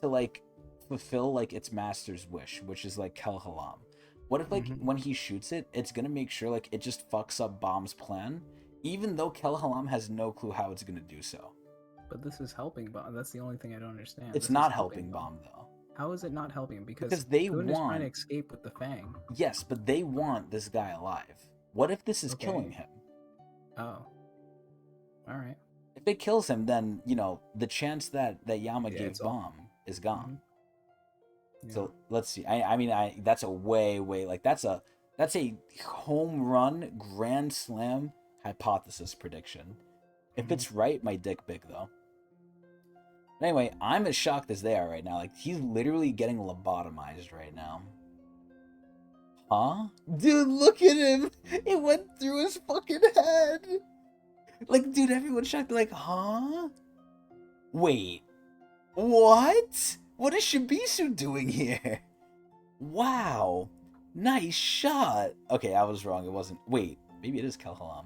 like fulfill like its master's wish, which is like Kel Halam? What if like when he shoots it, it's gonna make sure like it just fucks up Bomb's plan, even though Kel Halam has no clue how it's gonna do so? But this is helping Bomb. That's the only thing I don't understand. It's not helping Bomb though. How is it not helping? Because they Kun is want trying to escape with the Fang. Yes, but they want this guy alive. What if this is killing him? Oh. Alright. If it kills him, then, you know, the chance that Yama gave Bomb is gone. Yeah. So, let's see. I mean, that's a way, like, that's a home run, grand slam hypothesis prediction. If it's right, my dick big, though. But anyway, I'm as shocked as they are right now. Like, he's literally getting lobotomized right now. Huh? Dude, look at him! It went through his fucking head! Like, dude, everyone's shocked, like, huh? Wait, what? What is Shibisu doing here? Wow. Nice shot. Okay, I was wrong. It wasn't. Wait, maybe it is Kelhalam.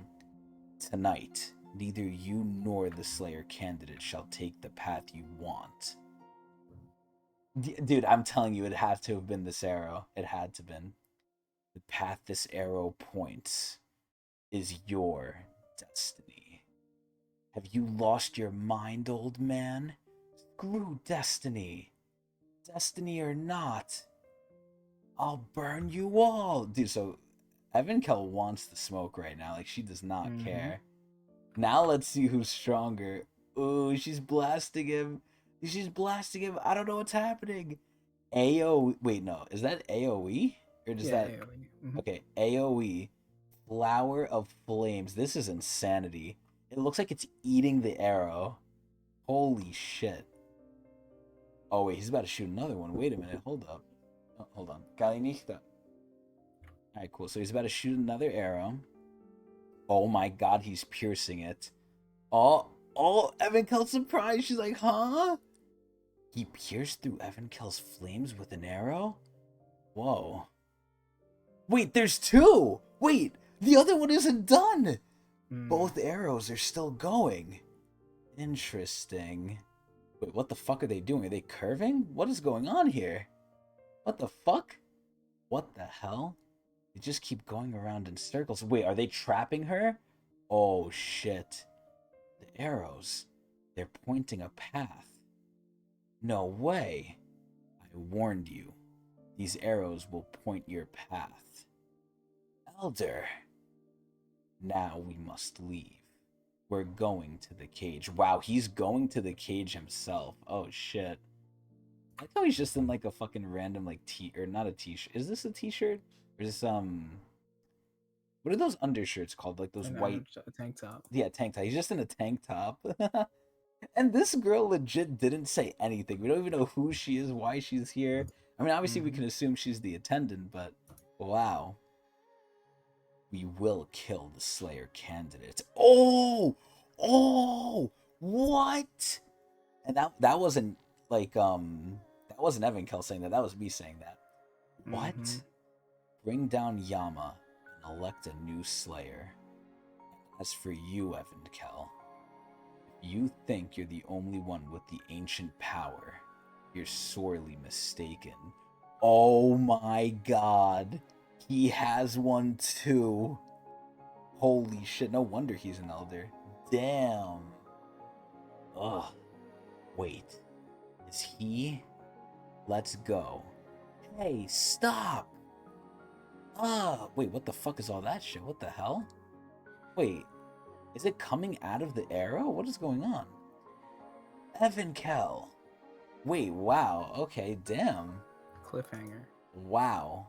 Tonight, neither you nor the Slayer candidate shall take the path you want. Dude, I'm telling you, it had to have been this arrow. It had to have been. The path this arrow points is your destiny. Have you lost your mind, old man? Screw destiny. Destiny or not, I'll burn you all. Dude, so Evankel wants the smoke right now. Like, she does not care. Now let's see who's stronger. Ooh, she's blasting him. She's blasting him. I don't know what's happening. AO. Wait, no. Is that AoE? Or does that. AoE. Okay, AoE. Flower of Flames. This is insanity. It looks like it's eating the arrow. Holy shit. Oh, wait, he's about to shoot another one. Wait a minute. Hold up. Oh, hold on. Kalinista. Alright, cool. So he's about to shoot another arrow. Oh my god, he's piercing it. Oh, Evankel's surprised. She's like, huh? He pierced through Evankel's flames with an arrow? Whoa. Wait, there's two! Wait, the other one isn't done! Both arrows are still going. Interesting. Wait, what the fuck are they doing? Are they curving? What is going on here? What the fuck? What the hell? They just keep going around in circles. Wait, are they trapping her? Oh, shit. The arrows. They're pointing a path. No way. I warned you. These arrows will point your path. Elder. Now we must leave. We're going to the cage. Wow, he's going to the cage himself. Oh, shit. I thought he's just in, like, a fucking random, like, or not a t-shirt. Is this a t-shirt? Or is this, what are those undershirts called? Like, those white... A tank top. Yeah, tank top. He's just in a tank top. And this girl legit didn't say anything. We don't even know who she is, why she's here. I mean, obviously we can assume she's the attendant, but... Wow. We will kill the Slayer candidate. Oh! Oh! What? And that wasn't, like, that wasn't Evankel saying that. That was me saying that. What? Bring down Yama and elect a new Slayer. As for you, Evankel, if you think you're the only one with the ancient power, you're sorely mistaken. Oh my god. He has one too. Holy shit, no wonder he's an elder. Damn. Ugh. Wait. Is he? Let's go. Hey, stop! Wait, what the fuck is all that shit? What the hell? Wait, is it coming out of the arrow? What is going on? Evankel. Wait, wow. Okay, damn. Cliffhanger. Wow.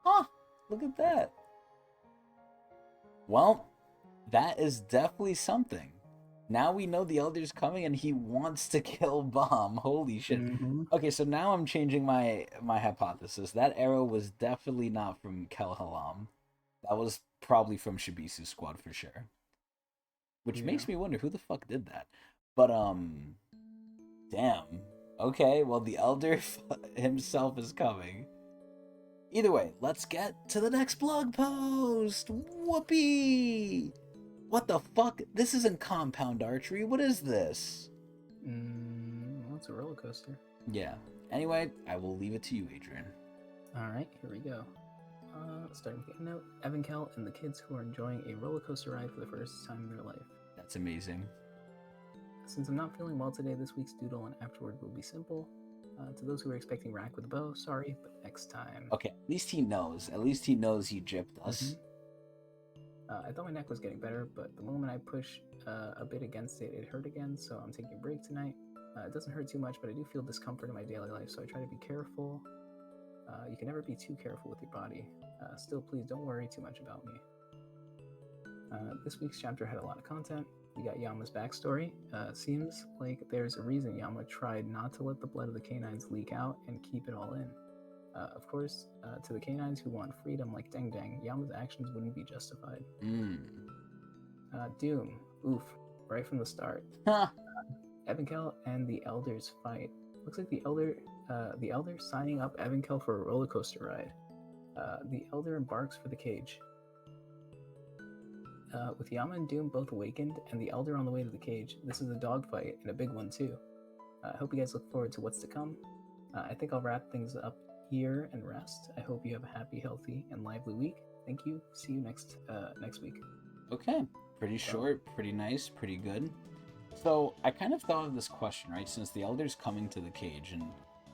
Huh, look at that. Well, that is definitely something. Now we know the Elder's coming and he wants to kill Bomb. Holy shit. Okay, so now I'm changing my hypothesis. That arrow was definitely not from Kelhalam. That was probably from Shibisu's squad for sure. Which makes me wonder who the fuck did that. But, damn. Okay, well, the Elder himself is coming. Either way, let's get to the next blog post. Whoopee! What the fuck? This isn't compound archery. What is this? Well, it's a roller coaster. Yeah. Anyway, I will leave it to you, Adrian. Alright, here we go. Starting with a note, Evankel and the kids who are enjoying a roller coaster ride for the first time in their life. That's amazing. Since I'm not feeling well today, this week's doodle and afterward will be simple. To those who are expecting rack with a bow, sorry, but next time. Okay, at least he knows. At least he knows he gypped us. I thought my neck was getting better, but the moment I push a bit against it, it hurt again, so I'm taking a break tonight. It doesn't hurt too much, but I do feel discomfort in my daily life, so I try to be careful. You can never be too careful with your body. Still, please don't worry too much about me. This week's chapter had a lot of content. We got Yama's backstory. Seems like there's a reason Yama tried not to let the blood of the canines leak out and keep it all in. Of course, to the canines who want freedom like Deng Deng, Yama's actions wouldn't be justified. Doom, oof, right from the start. Evankel and the Elders fight. Looks like the Elder signing up Evankel for a roller coaster ride. The Elder embarks for the cage. With Yama and Doom both awakened and the Elder on the way to the cage, this is a dogfight and a big one too. I hope you guys look forward to what's to come. I think I'll wrap things up here and rest. I hope you have a happy, healthy, and lively week. Thank you. See you next week. Okay, pretty short, pretty nice, pretty good. So I kind of thought of this question, right? Since the Elder's coming to the cage, and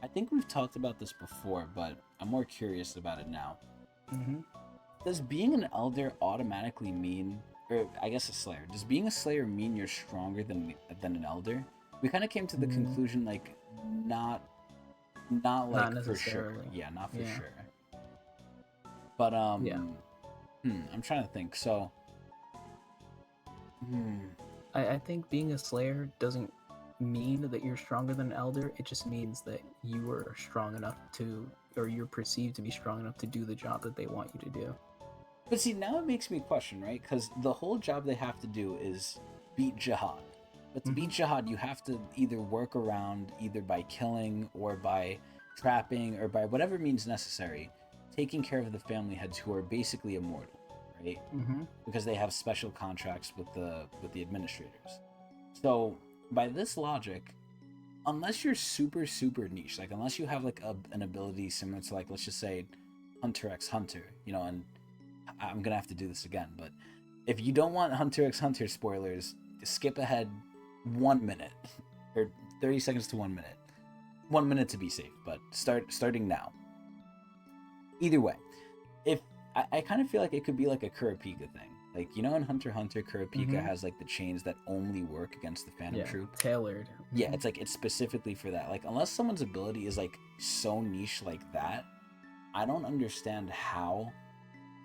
I think we've talked about this before, but I'm more curious about it now. Mm-hmm. Does being an Elder automatically mean, or I guess a Slayer, does being a Slayer mean you're stronger than an Elder? We kind of came to the conclusion, like, not like for sure. Yeah, not for sure. But I'm trying to think. So I think being a Slayer doesn't mean that you're stronger than an Elder. It just means that you are strong enough to, or you're perceived to be strong enough to do the job that they want you to do. But see, now it makes me question, right? Because the whole job they have to do is beat Jihad. But to beat Jihad, you have to either work around, either by killing or by trapping or by whatever means necessary, taking care of the family heads who are basically immortal, right? Because they have special contracts with the administrators. So by this logic, unless you're super niche, like unless you have like an ability similar to, like, let's just say Hunter x Hunter, you know, and I'm gonna have to do this again, but if you don't want Hunter x Hunter spoilers, skip ahead 1 minute or 30 seconds to 1 minute. 1 minute to be safe, but starting now. Either way, if I kind of feel like it could be like a Kurapika thing. Like, you know, in Hunter x Hunter, Kurapika has like the chains that only work against the Phantom Troop. Tailored. Yeah, it's like it's specifically for that. Like, unless someone's ability is like so niche like that, I don't understand how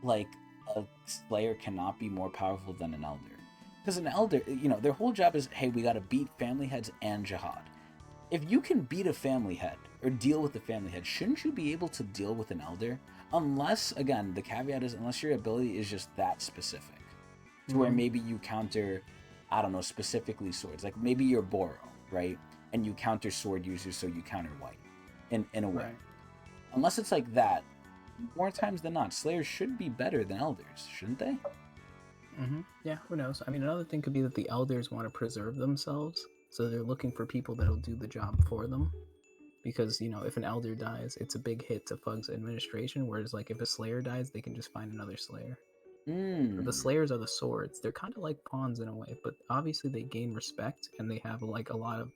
like a Slayer cannot be more powerful than an Elder. Because an Elder, you know, their whole job is, hey, we gotta beat family heads and Jihad. If you can beat a family head or deal with the family head, shouldn't you be able to deal with an Elder? Unless, again, the caveat is unless your ability is just that specific. To where maybe you counter, I don't know, specifically swords. Like maybe you're Boro, right? And you counter sword users, so you counter white. In a way. Right. Unless it's like that, more times than not, Slayers should be better than Elders, shouldn't they? Yeah, who knows? I mean, another thing could be that the Elders want to preserve themselves, so they're looking for people that'll do the job for them. Because, you know, if an Elder dies, it's a big hit to Fug's administration, whereas, like, if a Slayer dies, they can just find another Slayer. The Slayers are the swords. They're kind of like pawns in a way, but obviously they gain respect, and they have, like, a lot of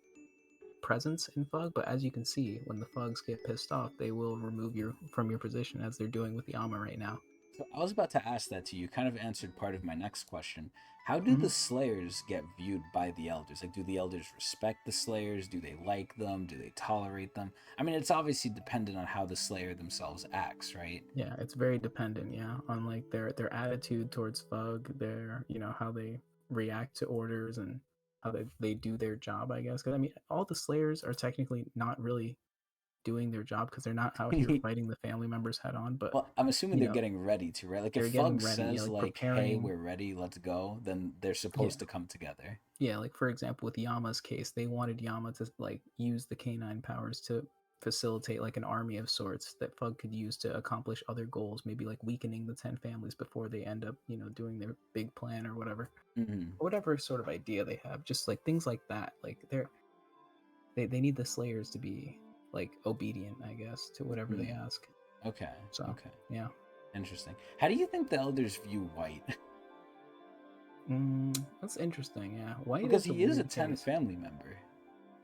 presence in Fug, but as you can see, when the Fugs get pissed off, they will remove you from your position, as they're doing with the Ama right now. So I was about to ask that to you. You kind of answered part of my next question. How do the Slayers get viewed by the Elders? Like, do the Elders respect the Slayers? Do they like them? Do they tolerate them? I mean, it's obviously dependent on how the Slayer themselves acts, right? Yeah, it's very dependent, on like their attitude towards Fug, their, you know, how they react to orders and how they do their job, I guess. Because I mean, all the Slayers are technically not really doing their job because they're not out here fighting the family members head on. But well, I'm assuming they're getting ready to, right? Like, if Fug says, like, hey, we're ready, let's go, then they're supposed to come together. Yeah, like, for example, with Yama's case, they wanted Yama to, like, use the canine powers to facilitate, like, an army of sorts that Fug could use to accomplish other goals, maybe, like, weakening the 10 families before they end up, you know, doing their big plan or whatever. Whatever sort of idea they have, just, like, things like that. Like, they need the Slayers to be, like, obedient, I guess, to whatever they ask. Okay. So, okay. Yeah. Interesting. How do you think the Elders view White? That's interesting, yeah. White because is he is a 10 family member.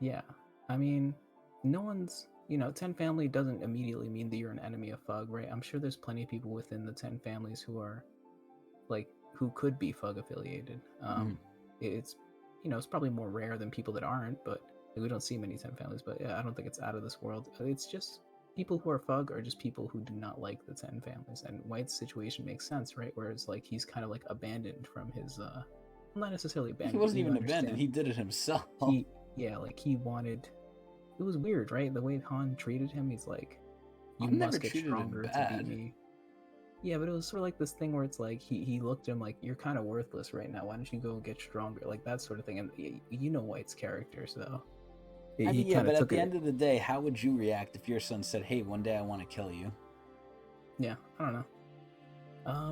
Yeah. I mean, no one's, you know, 10 family doesn't immediately mean that you're an enemy of Fug, right? I'm sure there's plenty of people within the 10 families who are, like, who could be Fug affiliated. It's, you know, it's probably more rare than people that aren't, but we don't see many 10 families, but yeah, I don't think it's out of this world. It's just people who are Fug are just people who do not like the 10 families, and White's situation makes sense, right? Whereas, like, he's kind of like abandoned from his not necessarily abandoned. He wasn't even abandoned. He did it himself. He wanted. It was weird, right? The way Han treated him, he's like, You I've never must get treated him stronger to beat bad. me. Yeah, but it was sort of like this thing where it's like he looked at him like, you're kind of worthless right now. Why don't you go get stronger? Like that sort of thing. And you know White's character, so I he mean, yeah, kind of but at took the it. end of the day, how would you react if your son said, "Hey, one day I want to kill you"? Yeah, I don't know.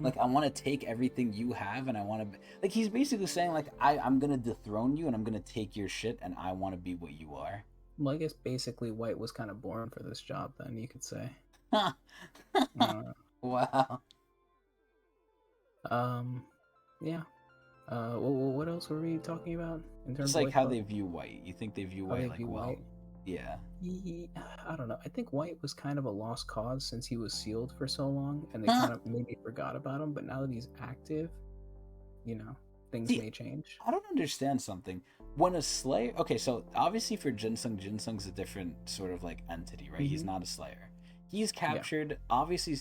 Like, I want to take everything you have, and I want to. Like, he's basically saying, like, I'm gonna dethrone you, and I'm gonna take your shit, and I want to be what you are. Well, I guess basically White was kind of born for this job. Then you could say. Wow. Um, yeah. What else were we talking about in Just terms of like like how they view White. You think they view how they White like, view well, White? yeah. I don't know. I think White was kind of a lost cause since he was sealed for so long, and they kind of maybe forgot about him. But now that he's active, you know, things See, may change. I don't understand something. When a Slayer, okay, so obviously for Ginsung, Ginsung's a different sort of like entity, right? He's Mm-hmm. not a Slayer. He's Yeah. captured. Obviously,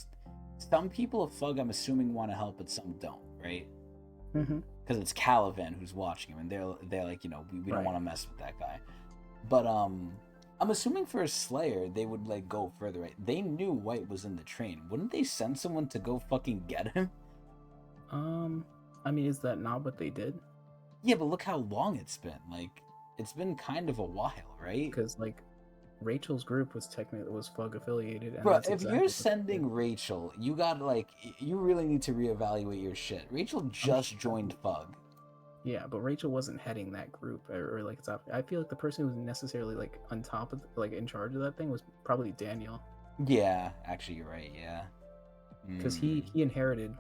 some people of Fug, I'm assuming, want to help, but some don't, right? Mm-hmm. Because it's Calivan who's watching him, and they're like, we don't Right. want to mess with that guy. But I'm assuming for a Slayer, they would like go further, right? They knew White was in the train. Wouldn't they send someone to go fucking get him? I mean, is that not what they did? Yeah, but look how long it's been. Like, it's been kind of a while, right? Because like Rachel's group was technically was Fug affiliated, and Bro, that's if you're exactly what they did. sending Rachel, you got like, you really need to reevaluate your shit. Rachel I'm just joined Fug. Yeah, but Rachel wasn't heading that group or like top. I feel like the person who was necessarily like on top of like in charge of that thing was probably Daniel, Yeah, actually, you're right. Yeah. because he inherited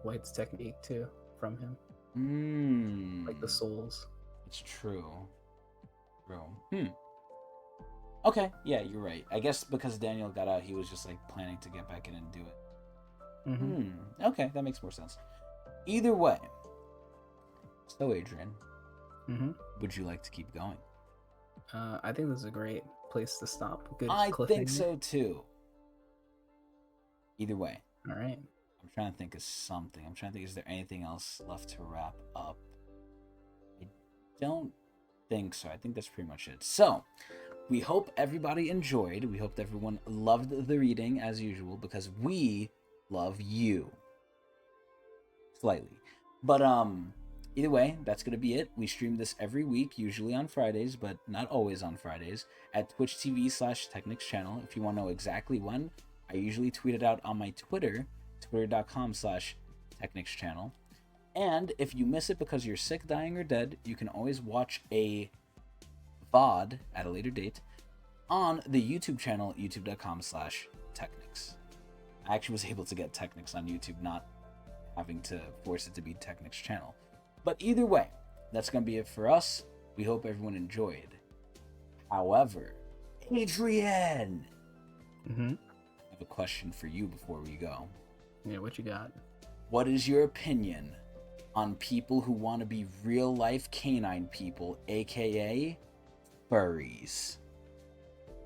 White's technique too from him, like the souls. It's true. True. Okay, yeah, you're right. I guess because Daniel got out, he was just like planning to get back in and do it. Okay, that makes more sense. Either way. So, Adrian, would you like to keep going? I think this is a great place to stop. Good I think cliffhanger. so too. Either way. All right. I'm trying to think of something. I'm trying to think, is there anything else left to wrap up? I don't think so. I think that's pretty much it. So, we hope everybody enjoyed. We hope everyone loved the reading as usual, because we love you. Slightly. But either way, that's going to be it. We stream this every week, usually on Fridays, but not always on Fridays, at Twitch TV/Technics channel. If you want to know exactly when, I usually tweet it out on my Twitter, twitter.com/Technics channel. And if you miss it because you're sick, dying, or dead, you can always watch a VOD at a later date on the YouTube channel, youtube.com/Technics. I actually was able to get Technics on YouTube, not having to force it to be Technics channel. But either way, that's going to be it for us. We hope everyone enjoyed. However, Adrian, I have a question for you before we go. Yeah, what you got? What is your opinion on people who want to be real life canine people, aka furries?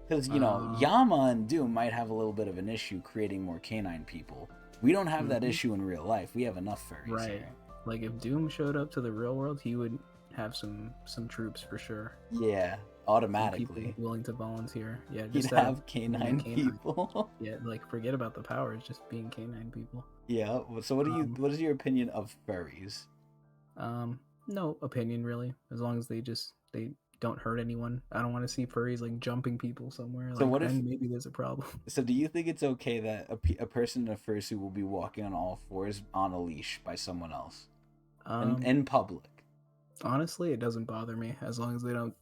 Because, Yama and Doom might have a little bit of an issue creating more canine people. We don't have that issue in real life. We have enough furries here. Like if Doom showed up to the real world, he would have some troops for sure. Yeah, automatically. Some people willing to volunteer. Yeah, He'd just have canine people. Yeah, like forget about the powers, just being canine people. Yeah. So what is your opinion of furries? No opinion really. As long as they don't hurt anyone. I don't want to see furries like jumping people somewhere. So like then maybe there's a problem. So do you think it's okay that a person in a fursuit will be walking on all fours on a leash by someone else in public? Honestly, it doesn't bother me as long as they don't,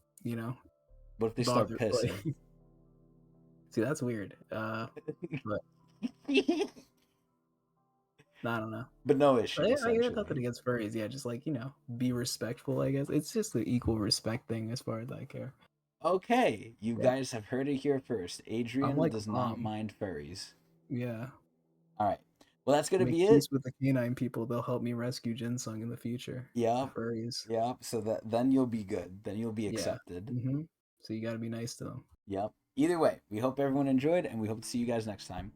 What if they start pissing? Like... See, that's weird. But I don't know. But no issue. I got nothing against furries. Yeah, just like, be respectful, I guess. It's just the equal respect thing as far as I care. Okay, you guys have heard it here first. Adrian does not mind furries. Yeah. All right. Well, that's gonna be it. With the canine people, they'll help me rescue Ginsung in the future. Yeah. Furries. Yeah. So then you'll be good. Then you'll be accepted. Mm-hmm. So you gotta be nice to them. Yep. Either way, we hope everyone enjoyed, and we hope to see you guys next time.